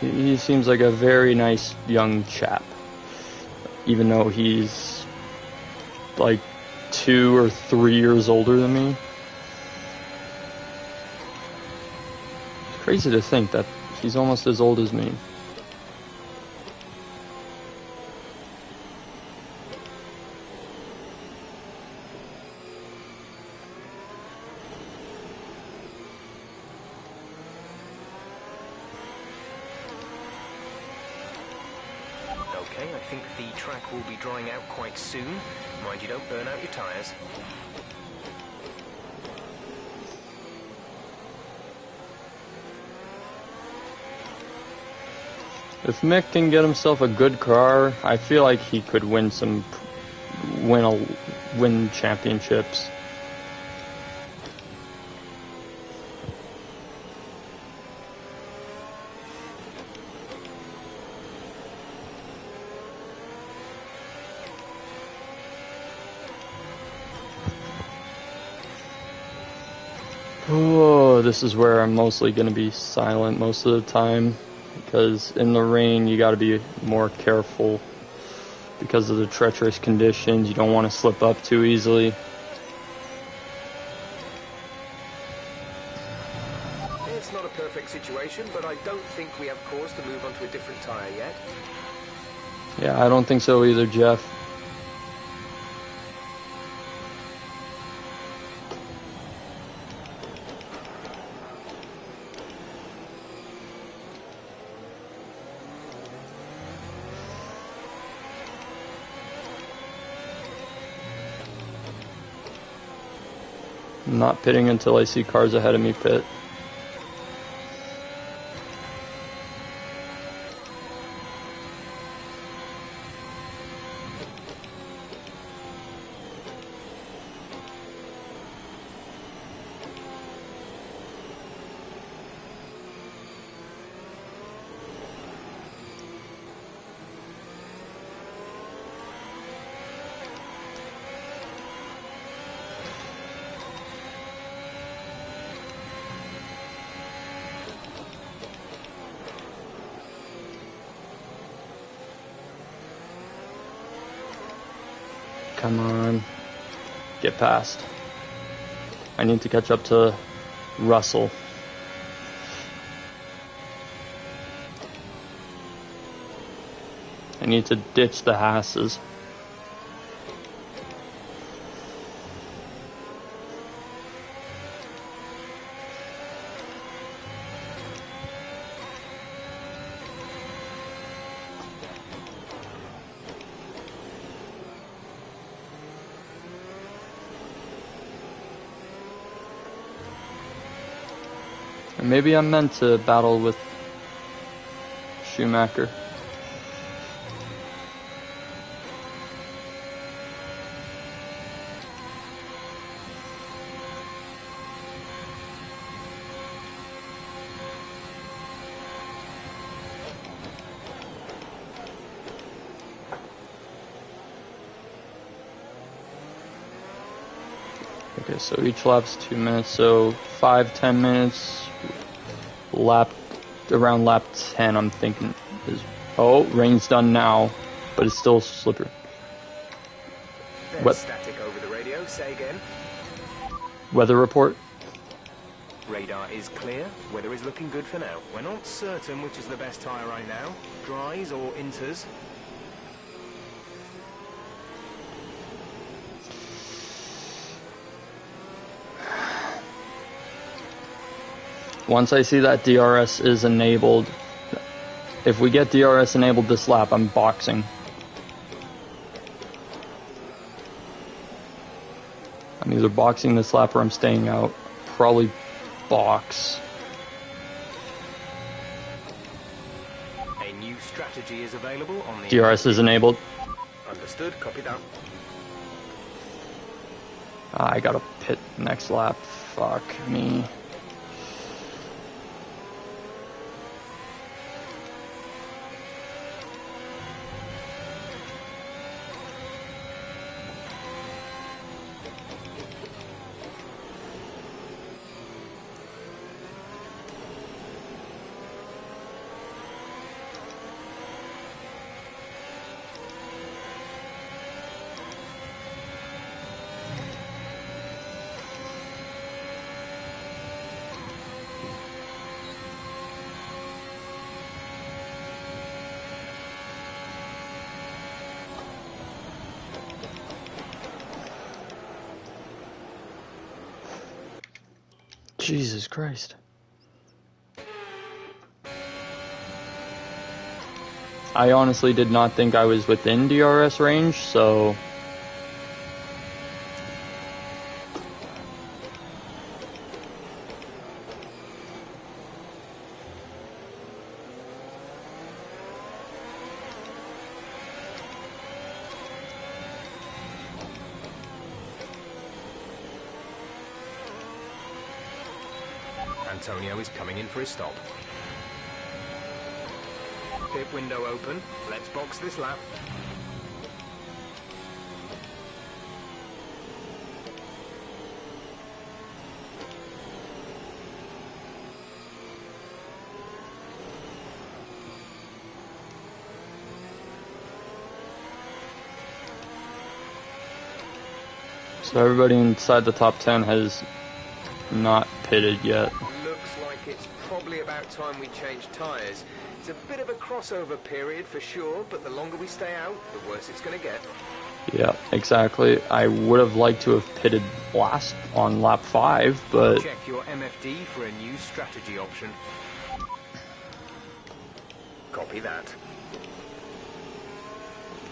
He seems like a very nice young chap, even though he's like 2 or 3 years older than me. Crazy to think that he's almost as old as me. Okay, I think the track will be drying out quite soon. Mind you don't burn out your tyres. If Mick can get himself a good car, I feel like he could win championships. Oh, this is where I'm mostly going to be silent most of the time, because in the rain you got to be more careful because of the treacherous conditions. You don't want to slip up too easily. It's not a perfect situation, but I don't think we have cause to move on to a different tyre yet. Yeah, I don't think so either, Jeff. I'm not pitting until I see cars ahead of me pit. Come on. Get past. I need to catch up to Russell. I need to ditch the Hasses. And maybe I'm meant to battle with Schumacher. Okay, so each lap's 2 minutes, so 5-10 minutes. Around lap 10, I'm thinking is. Oh, rain's done now, but it's still slippery. Static over the radio. Say again. Weather report. Radar is clear. Weather is looking good for now. We're not certain which is the best tyre right now. Dries or inters. Once I see that DRS is enabled, if we get DRS enabled this lap, I'm boxing. I'm either boxing this lap or I'm staying out. Probably box. A new strategy is available on the DRS is enabled. Understood. Copy that. I gotta pit next lap. Fuck me. Jesus Christ. I honestly did not think I was within DRS range, so... Antonio is coming in for his stop. Pit window open. Let's box this lap. So everybody inside the top 10 has not pitted yet. Looks like it's probably about time we change tyres. It's a bit of a crossover period for sure, but the longer we stay out, the worse it's going to get. Yeah, exactly. I would have liked to have pitted last on lap 5, but... Check your MFD for a new strategy option. Copy that.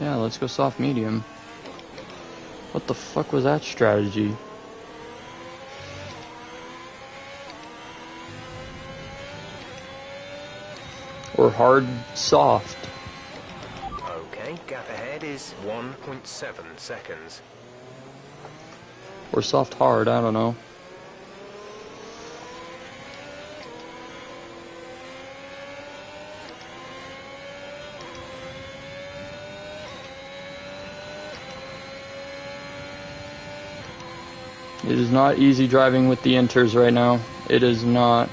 Yeah, let's go soft medium. What the fuck was that strategy? Or hard soft. Okay, gap ahead is 1.7 seconds. Or soft hard, I don't know. It is not easy driving with the inters right now. It is not.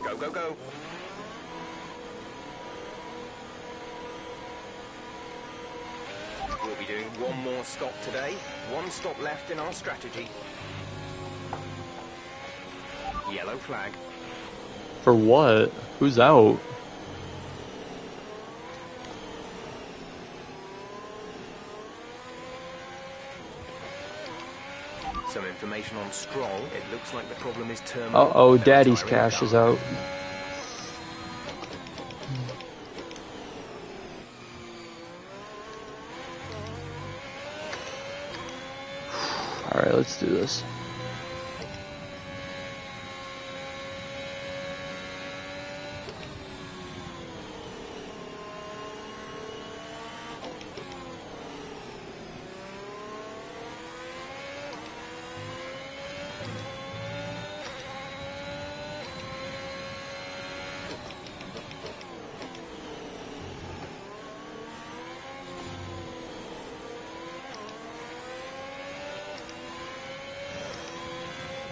Go, go, go. We'll be doing one more stop today. One stop left in our strategy. Yellow flag. For what? Who's out? Some information on Stroll. It looks like the problem is terminal. Uh-oh, Daddy's cash is out. Alright, let's do this.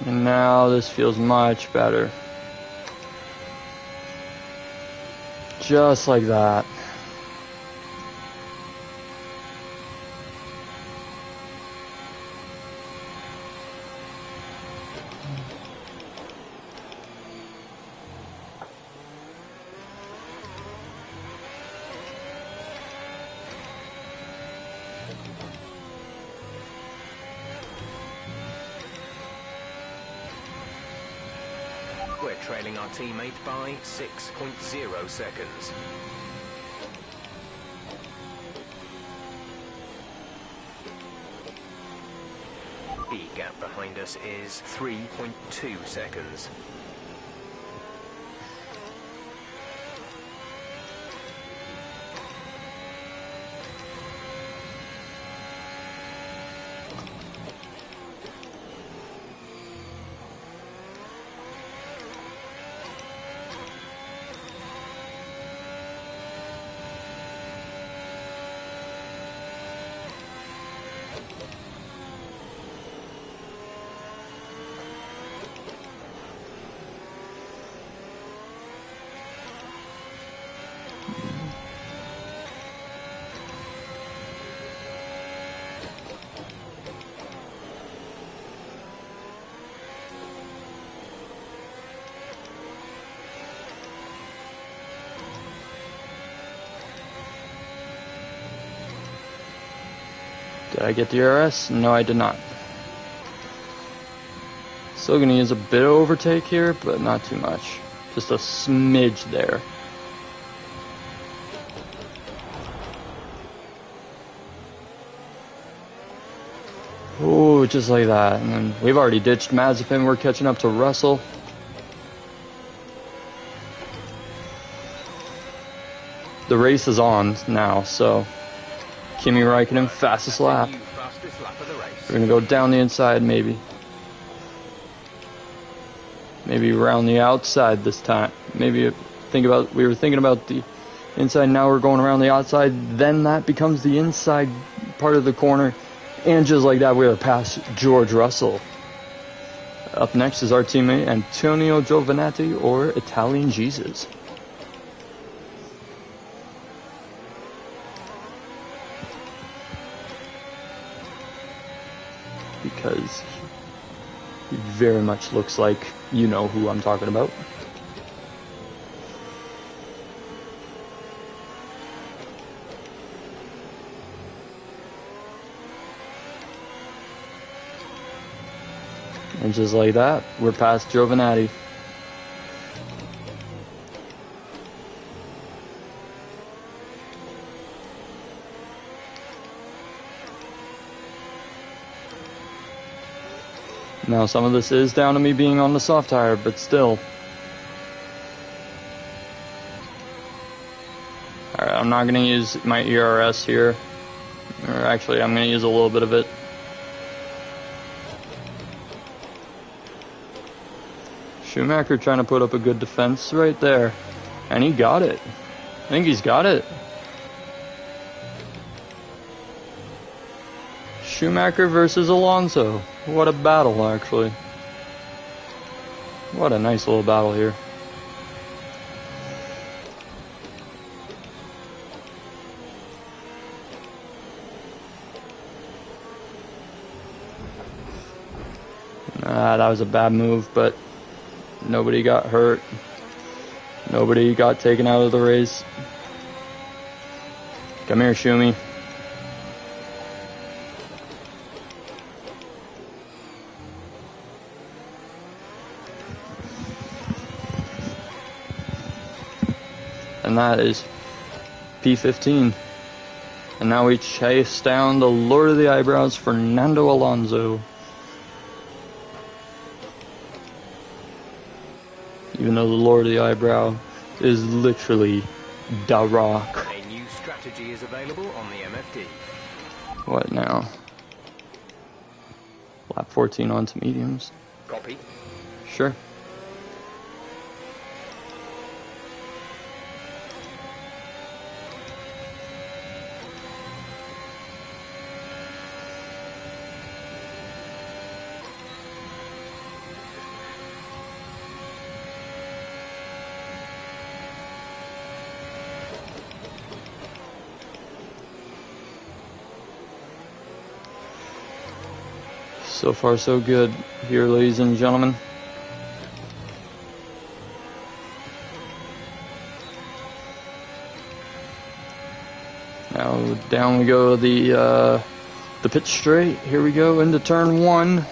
And now this feels much better. Just like that. We're trailing our teammate by 6.0 seconds. The gap behind us is 3.2 seconds. Did I get the RS? No, I did not. Still gonna use a bit of overtake here, but not too much. Just a smidge there. Ooh, just like that. And then we've already ditched Mazepin. We're catching up to Russell. The race is on now, so Kimi Räikkönen, fastest lap. We're gonna go down the inside, maybe. Maybe around the outside this time. Maybe we were thinking about the inside, now we're going around the outside, then that becomes the inside part of the corner. And just like that, we're past George Russell. Up next is our teammate Antonio Giovinazzi, or Italian Jesus. because he very much looks like you know who I'm talking about. And just like that, we're past Giovinazzi. Now some of this is down to me being on the soft tire, but still. Alright, I'm not going to use my ERS here. Or actually, I'm going to use a little bit of it. Schumacher trying to put up a good defense right there. And he got it. I think he's got it. Schumacher versus Alonso. What a battle, actually. What a nice little battle here. That was a bad move, but nobody got hurt. Nobody got taken out of the race. Come here, Schumi. And that is P15. And now we chase down the Lord of the Eyebrows, Fernando Alonso. Even though the Lord of the Eyebrow is literally The Rock. A new strategy is available on the MFD. What now? Lap 14 onto mediums. Copy. Sure. So far so good here, ladies and gentlemen. Now down we go the pit straight. Here we go into turn 1.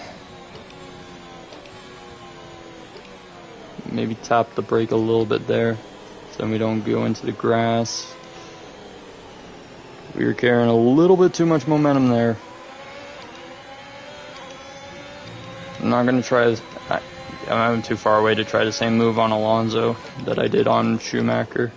Maybe tap the brake a little bit there so we don't go into the grass. We were carrying a little bit too much momentum there. I'm not going to try this. I'm too far away to try the same move on Alonso that I did on Schumacher.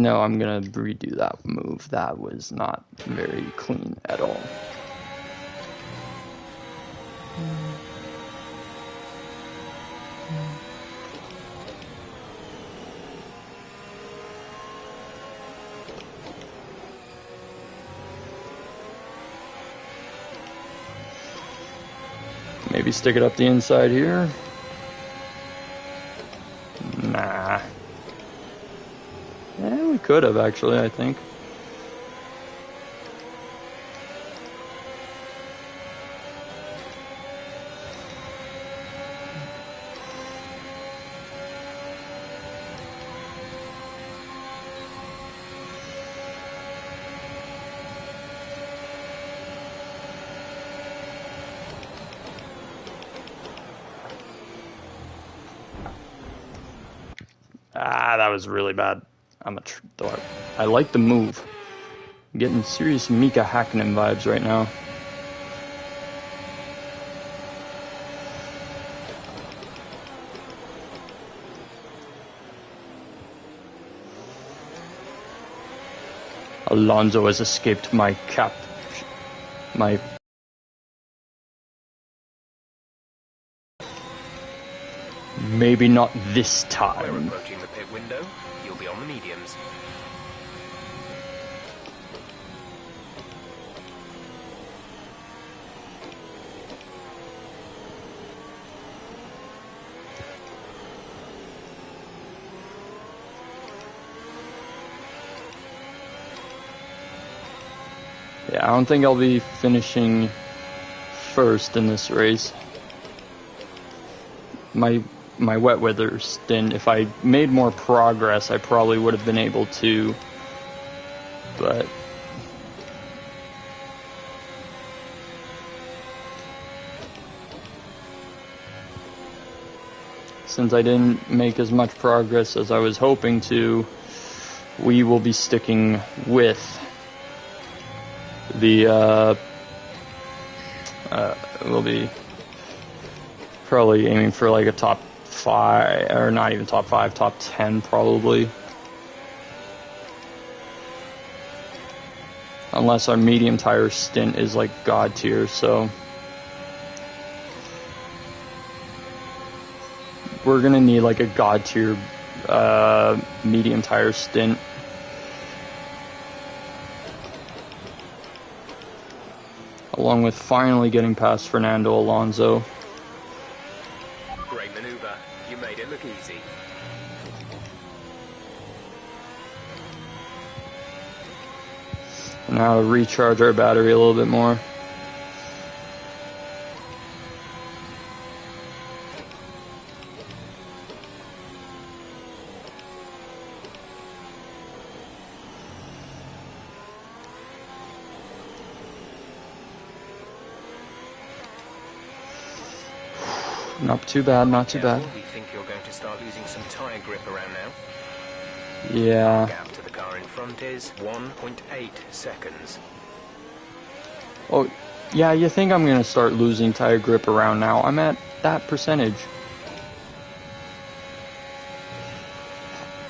No, I'm gonna redo that move. That was not very clean at all. Maybe stick it up the inside here. Nah. Yeah, we could have actually, I think. That was really bad. I like the move. I'm getting serious Mika Hakkinen vibes right now. Alonso has escaped my maybe not this time. We're approaching the pit window. You'll be on the mediums. Yeah, I don't think I'll be finishing first in this race. My wet weather stint, if I made more progress, I probably would have been able to, but since I didn't make as much progress as I was hoping to, we will be sticking with the we'll be probably aiming for like a top 5, or not even top 5, top 10 probably. Unless our medium tire stint is like god tier, so we're gonna need like a god tier medium tire stint. Along with finally getting past Fernando Alonso. Great maneuver. You made it look easy. Now to recharge our battery a little bit more. Not too bad, not too bad. You think you're going to start losing some tire grip around now? Yeah. Gap to the car in front is 1.8 seconds. Oh, yeah, you think I'm going to start losing tire grip around now. I'm at that percentage.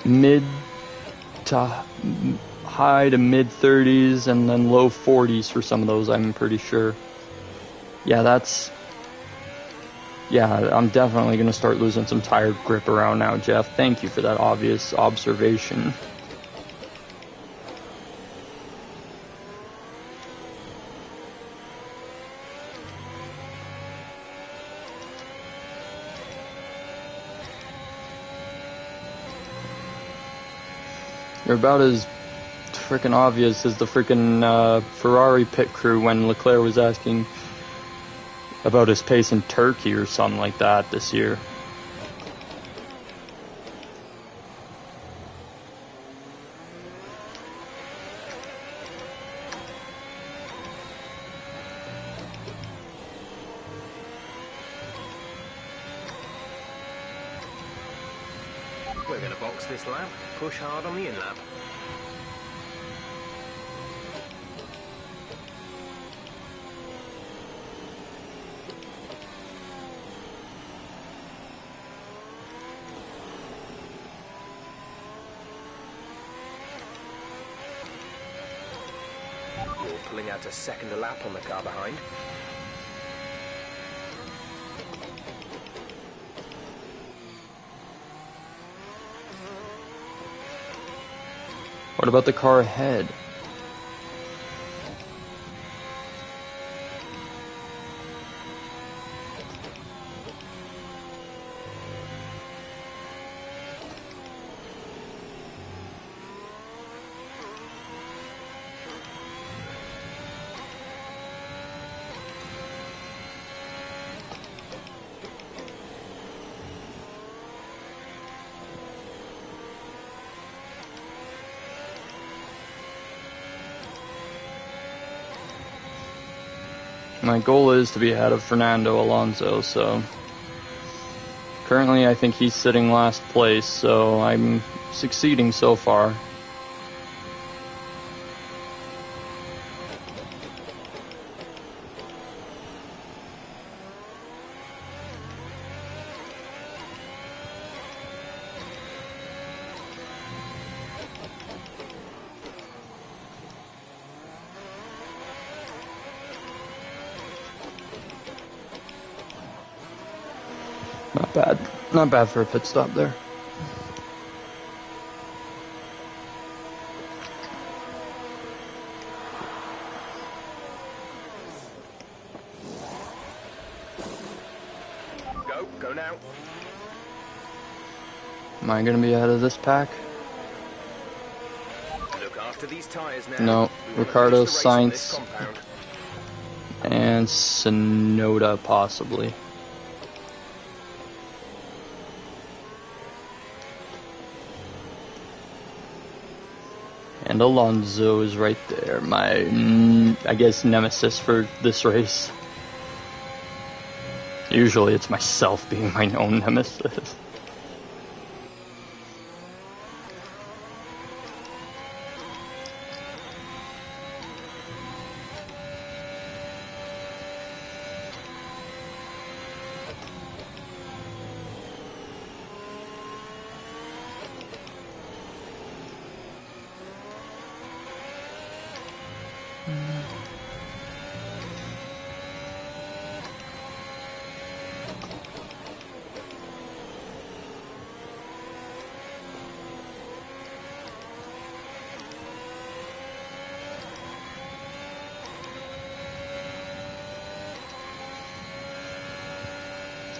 Mid to high to mid 30s and then low 40s for some of those, I'm pretty sure. Yeah, I'm definitely going to start losing some tire grip around now, Jeff. Thank you for that obvious observation. You're about as freaking obvious as the freaking Ferrari pit crew when Leclerc was asking about his pace in Turkey or something like that this year. We're going to box this lap, push hard on the in-lap. You're pulling out a second a lap on the car behind. What about the car ahead? My goal is to be ahead of Fernando Alonso, so currently I think he's sitting last place, so I'm succeeding so far. Not bad for a pit stop there. Go now. Am I going to be ahead of this pack? Look After these tires now. No, Ricardo, Sainz, and Sonoda possibly. And Alonso is right there, my, I guess, nemesis for this race. Usually it's myself being my own nemesis.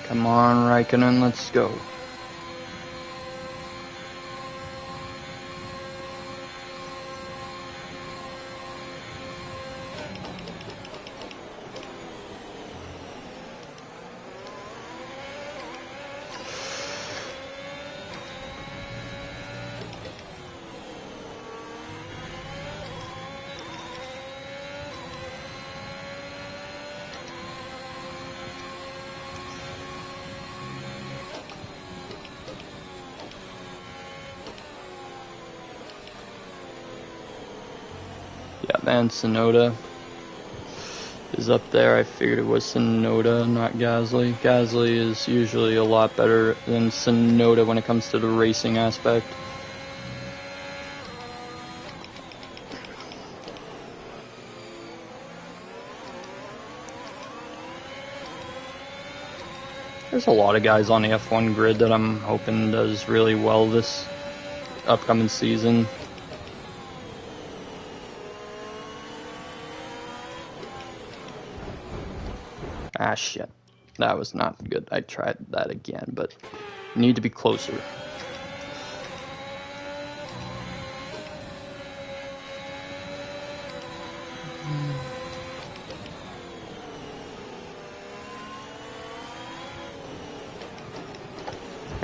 Come on, Raikkonen, let's go. Yeah, man, Sonoda is up there. I figured it was Sonoda, not Gasly. Gasly is usually a lot better than Sonoda when it comes to the racing aspect. There's a lot of guys on the F1 grid that I'm hoping does really well this upcoming season. Ah, shit. That was not good. I tried that again, but need to be closer.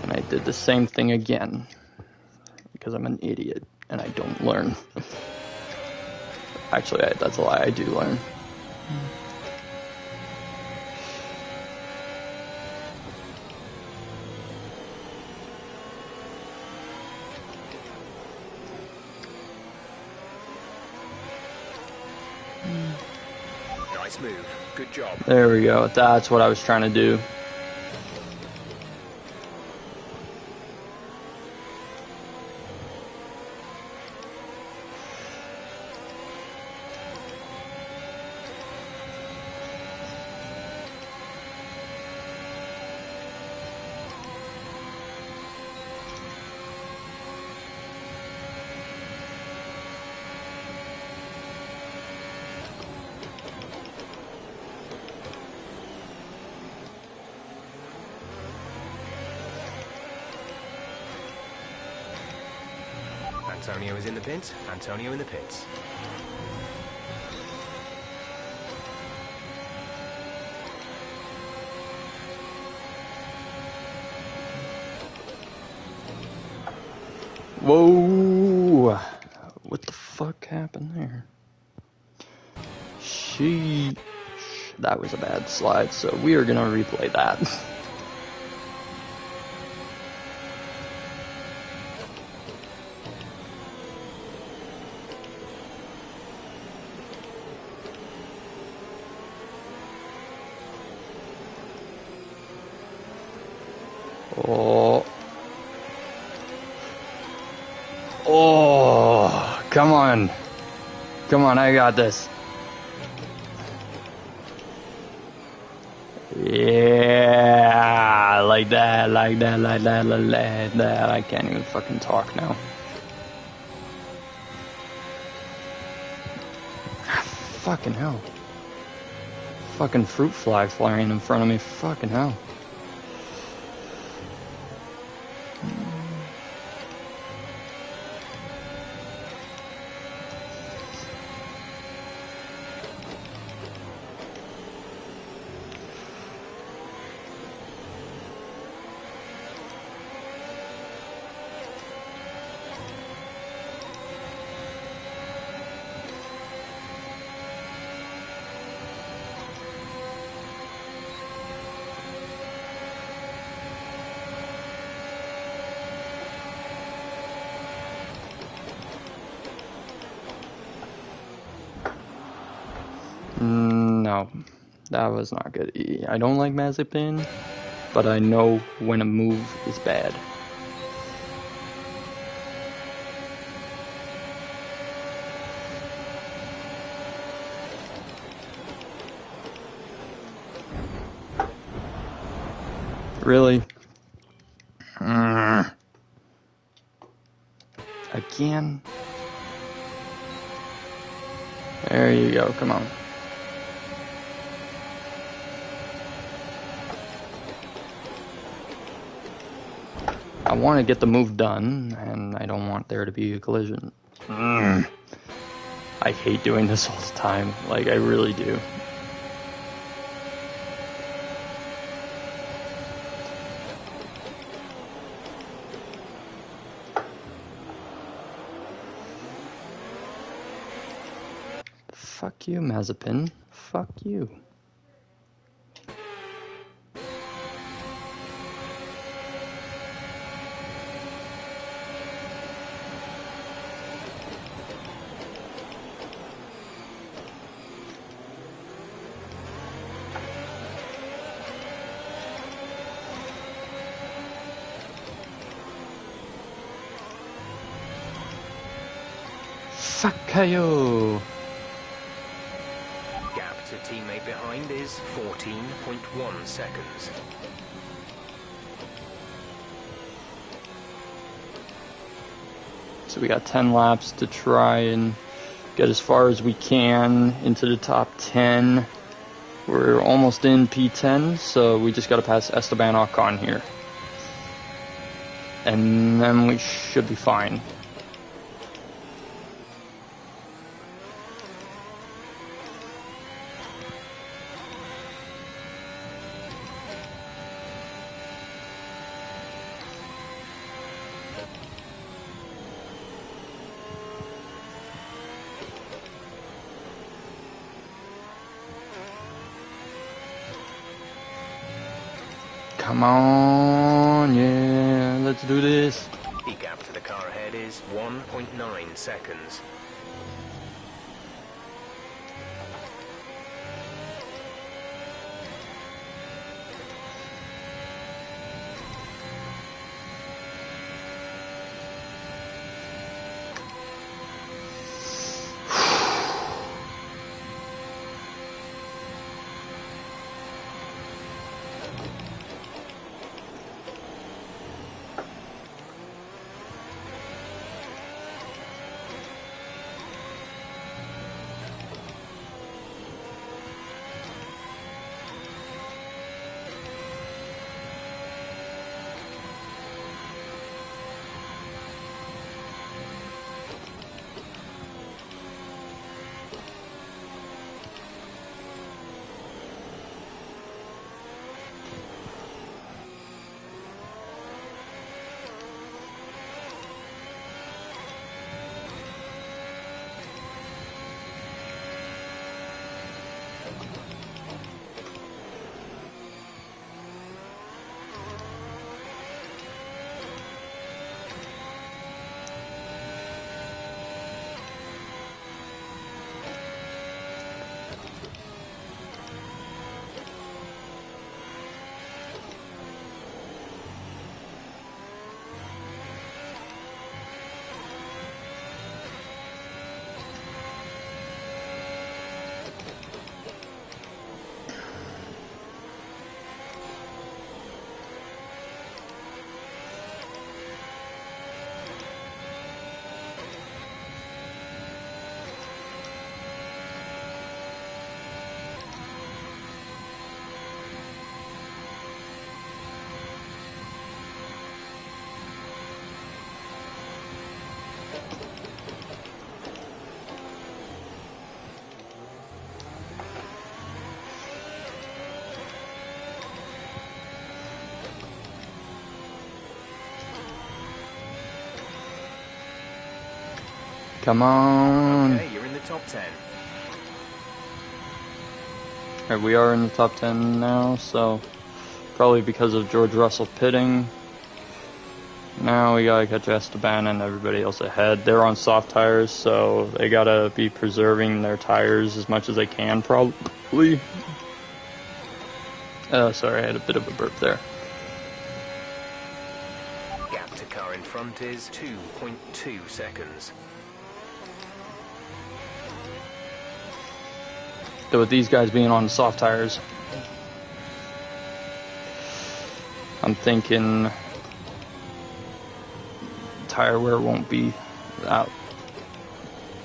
And I did the same thing again, because I'm an idiot, and I don't learn. Actually, that's a lie. I do learn. Nice move. Good job. There we go. That's what I was trying to do. Antonio is in the pits. Antonio in the pits. Whoa! What the fuck happened there? Sheesh. That was a bad slide, so we are gonna replay that. Oh. Oh, come on. Come on, I got this. Yeah, like that, like that, like that, like that. I can't even fucking talk now. Fucking hell. Fucking fruit fly flying in front of me. Fucking hell. Wow, that was not good. I don't like Mazepin, but I know when a move is bad. Really? Again? There you go, come on. I want to get the move done, and I don't want there to be a collision. I hate doing this all the time, like I really do. Fuck you, Mazepin. Fuck you. Fuck you. Gap to teammate behind is 14.1 seconds. So we got 10 laps to try and get as far as we can into the top 10. We're almost in P10, so we just got to pass Esteban Ocon here. And then we should be fine. Come on, yeah, let's do this. The gap to the car ahead is 1.9 seconds. Come on. Okay, you're in the top 10. Alright, we are in the top 10 now, so probably because of George Russell pitting. Now we gotta catch Esteban and everybody else ahead. They're on soft tires, so they gotta be preserving their tires as much as they can, probably. Sorry, I had a bit of a burp there. Gap to car in front is 2.2 seconds. So with these guys being on soft tires, I'm thinking tire wear won't be that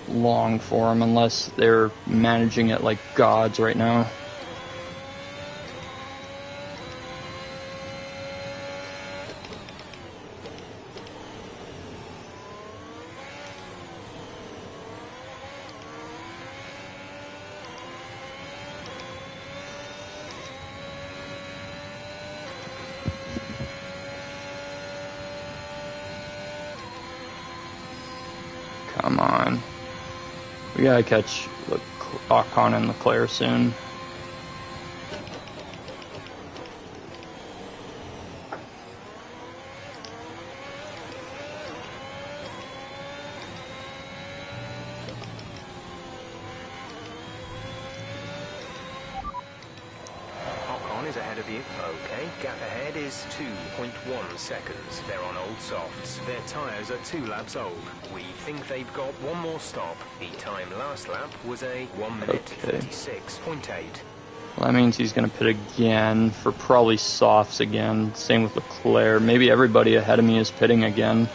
long for them unless they're managing it like gods right now. Come on. We gotta catch Ocon and Leclerc soon. Ocon is ahead of you. Okay, gap ahead is 2.1 seconds. They're on old softs. Their tyres are 2 laps old. We think they've got one more stop. The time last lap was a 1 minute 36.8. Well, that means he's going to pit again for probably softs again. Same with Leclerc. Maybe everybody ahead of me is pitting again.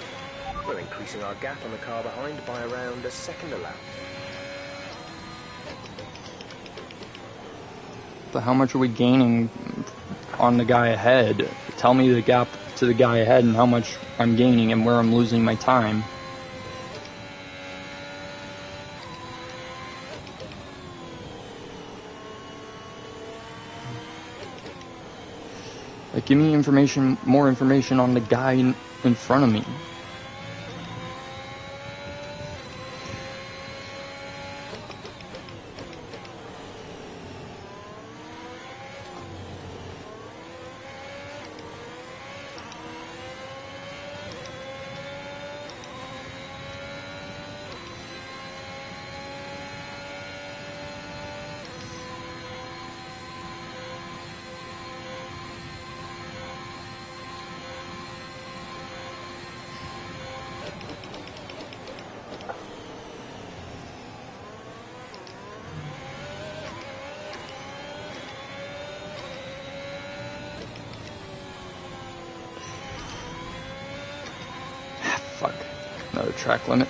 We're increasing our gap on the car behind by around a second a lap. But how much are we gaining on the guy ahead? Tell me the gap to the guy ahead and how much I'm gaining and where I'm losing my time. Like, give me information, more information on the guy in front of me. Fuck. Another track limit.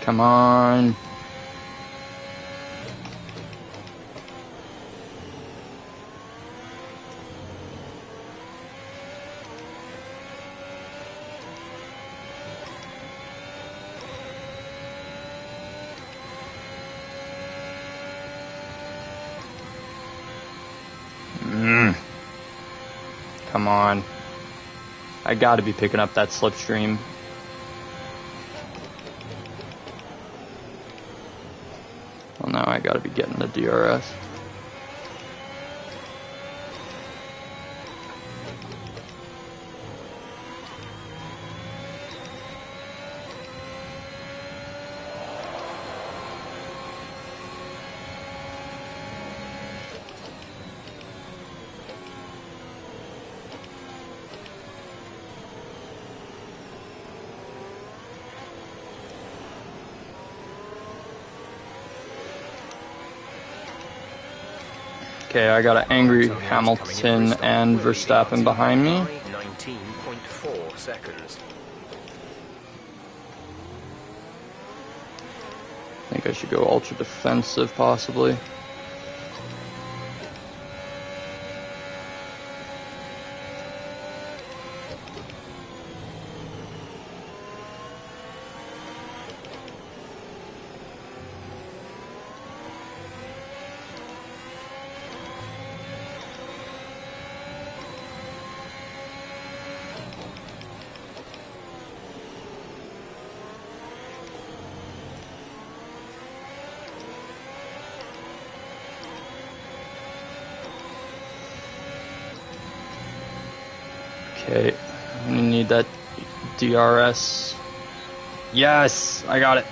Come on. Come on. I gotta be picking up that slipstream. Well, now I gotta be getting the DRS. Okay, I got an angry Hamilton and Verstappen behind me. 19.4 seconds. I think I should go ultra defensive, possibly. Okay, I'm gonna need that DRS. Yes, I got it.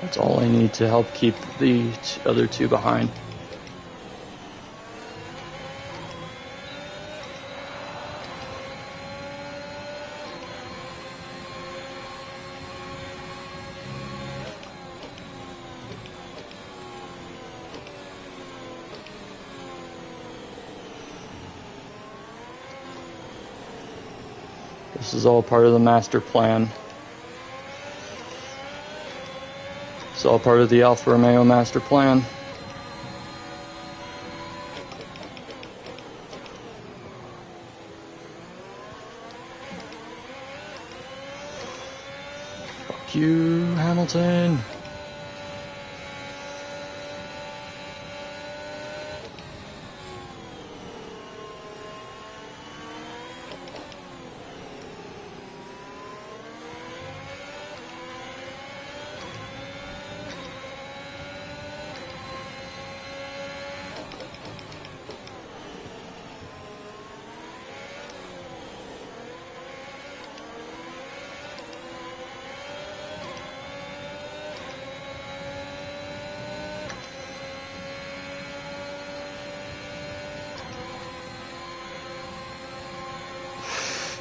That's all I need to help keep the other two behind. This is all part of the master plan. It's all part of the Alfa Romeo master plan. Fuck you, Hamilton.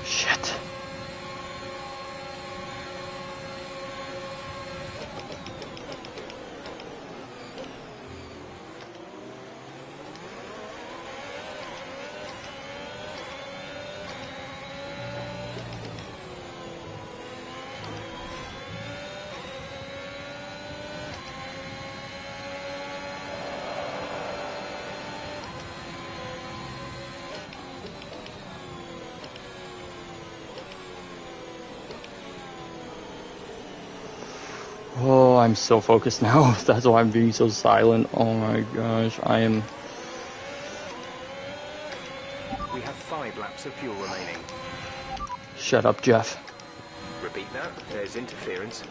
Shit. Oh, I'm so focused now. That's why I'm being so silent. Oh my gosh, I am... We have 5 laps of fuel remaining. Shut up, Jeff. Repeat that. There's interference.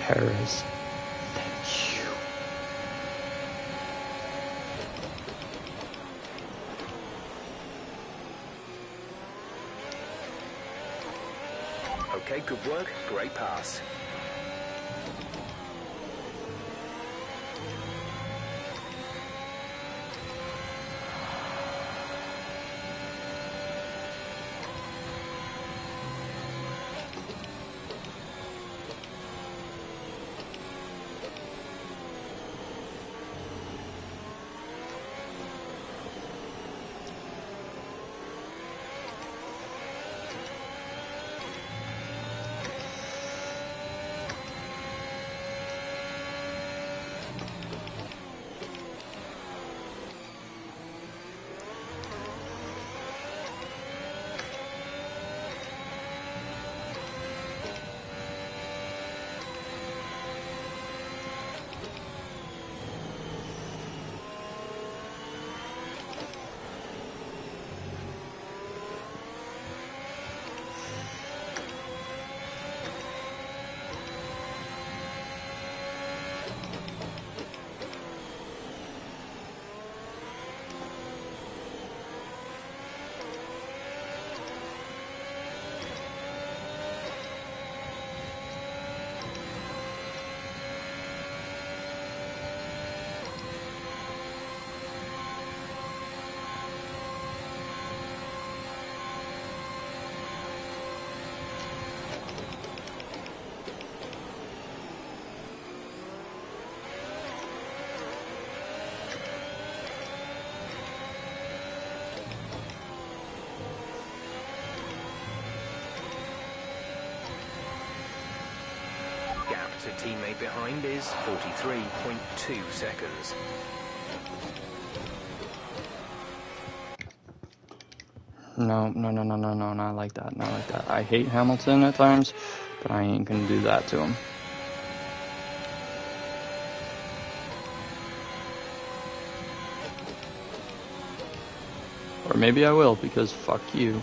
Paris. Thank you. Okay, good work. Great pass. closer teammate behind is 43.2 seconds. No, not like that, not like that. I hate Hamilton at times, but I ain't gonna do that to him. Or maybe I will, because fuck you.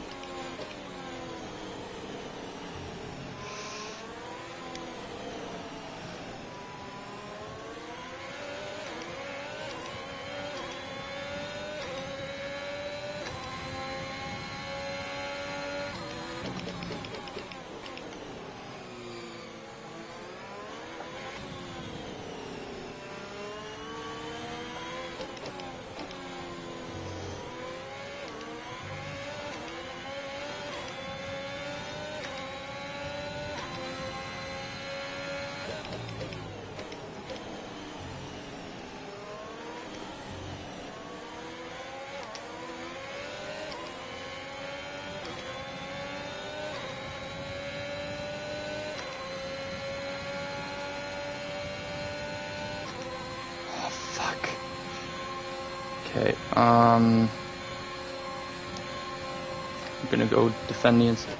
Okay, I'm gonna go defend the instant.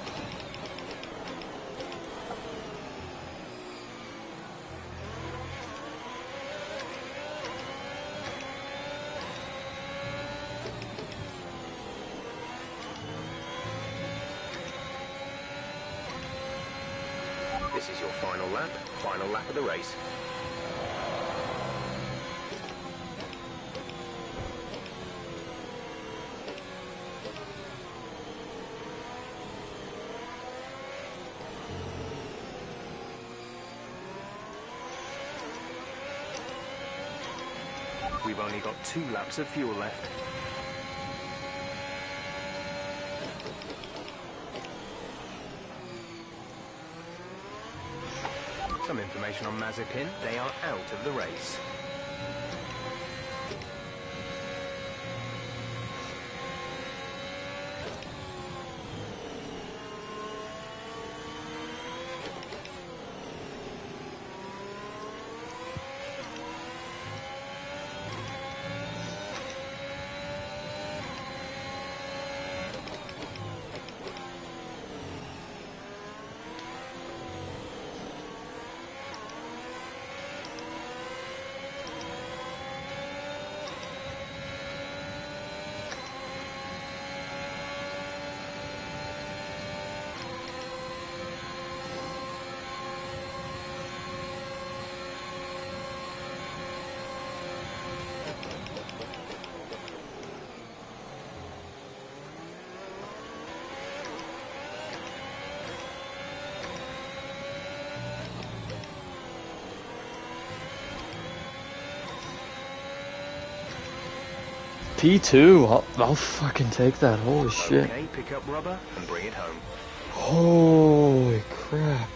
This is your final lap of the race. We've only got 2 laps of fuel left. Some information on Mazepin. They are out of the race. P2, I'll fucking take that. Holy shit. Okay, pick up rubber and bring it home. Holy crap.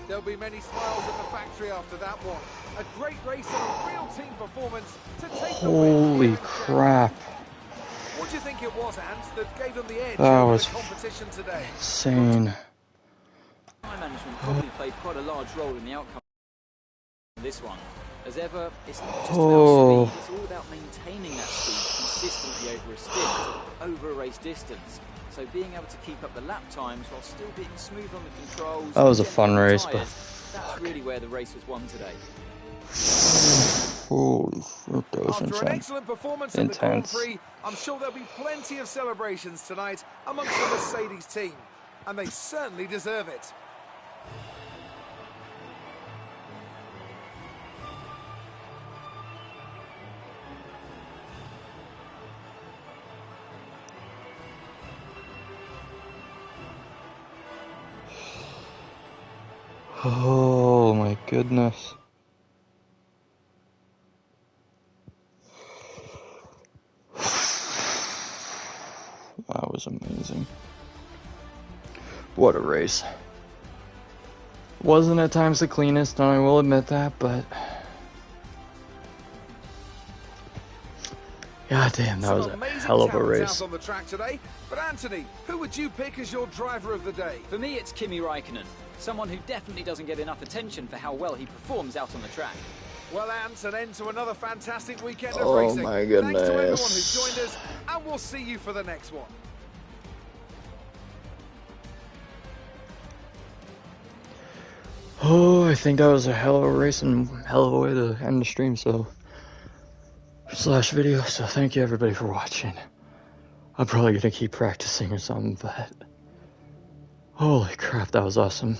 There'll be many smiles at the factory after that one. A great race and a real team performance to take the win. Holy crap. What do you think it was, Ant, that gave them the edge That over was the competition today? insane. Time management probably played quite a large role in the outcome of this one. As ever, it's not just about speed, it's all about maintaining that speed consistently over a stint, over a race distance. So being able to keep up the lap times while still being smooth on the controls. That was a fun race, but that's really where the race was won today. Holy shit, that was After an excellent performance at the Grand Prix, I'm sure there'll be plenty of celebrations tonight amongst the Mercedes team, and they certainly deserve it. Oh my goodness. That was amazing. What a race. Wasn't at times the cleanest, and I will admit that, but God damn, that was a hell of a race. On the track today. But Anthony, who would you pick as your driver of the day? For me, it's Kimi Räikkönen, someone who definitely doesn't get enough attention for how well he performs out on the track. Well, Ant, an end to another fantastic weekend of Oh racing. my goodness. Thanks to everyone who joined us, and we'll see you for the next one. Oh, I think that was a hell of a race and hell of a way to end the stream, so / video. So thank you everybody for watching. I'm probably gonna keep practicing or something, but holy crap, that was awesome.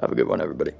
Have a good one, everybody.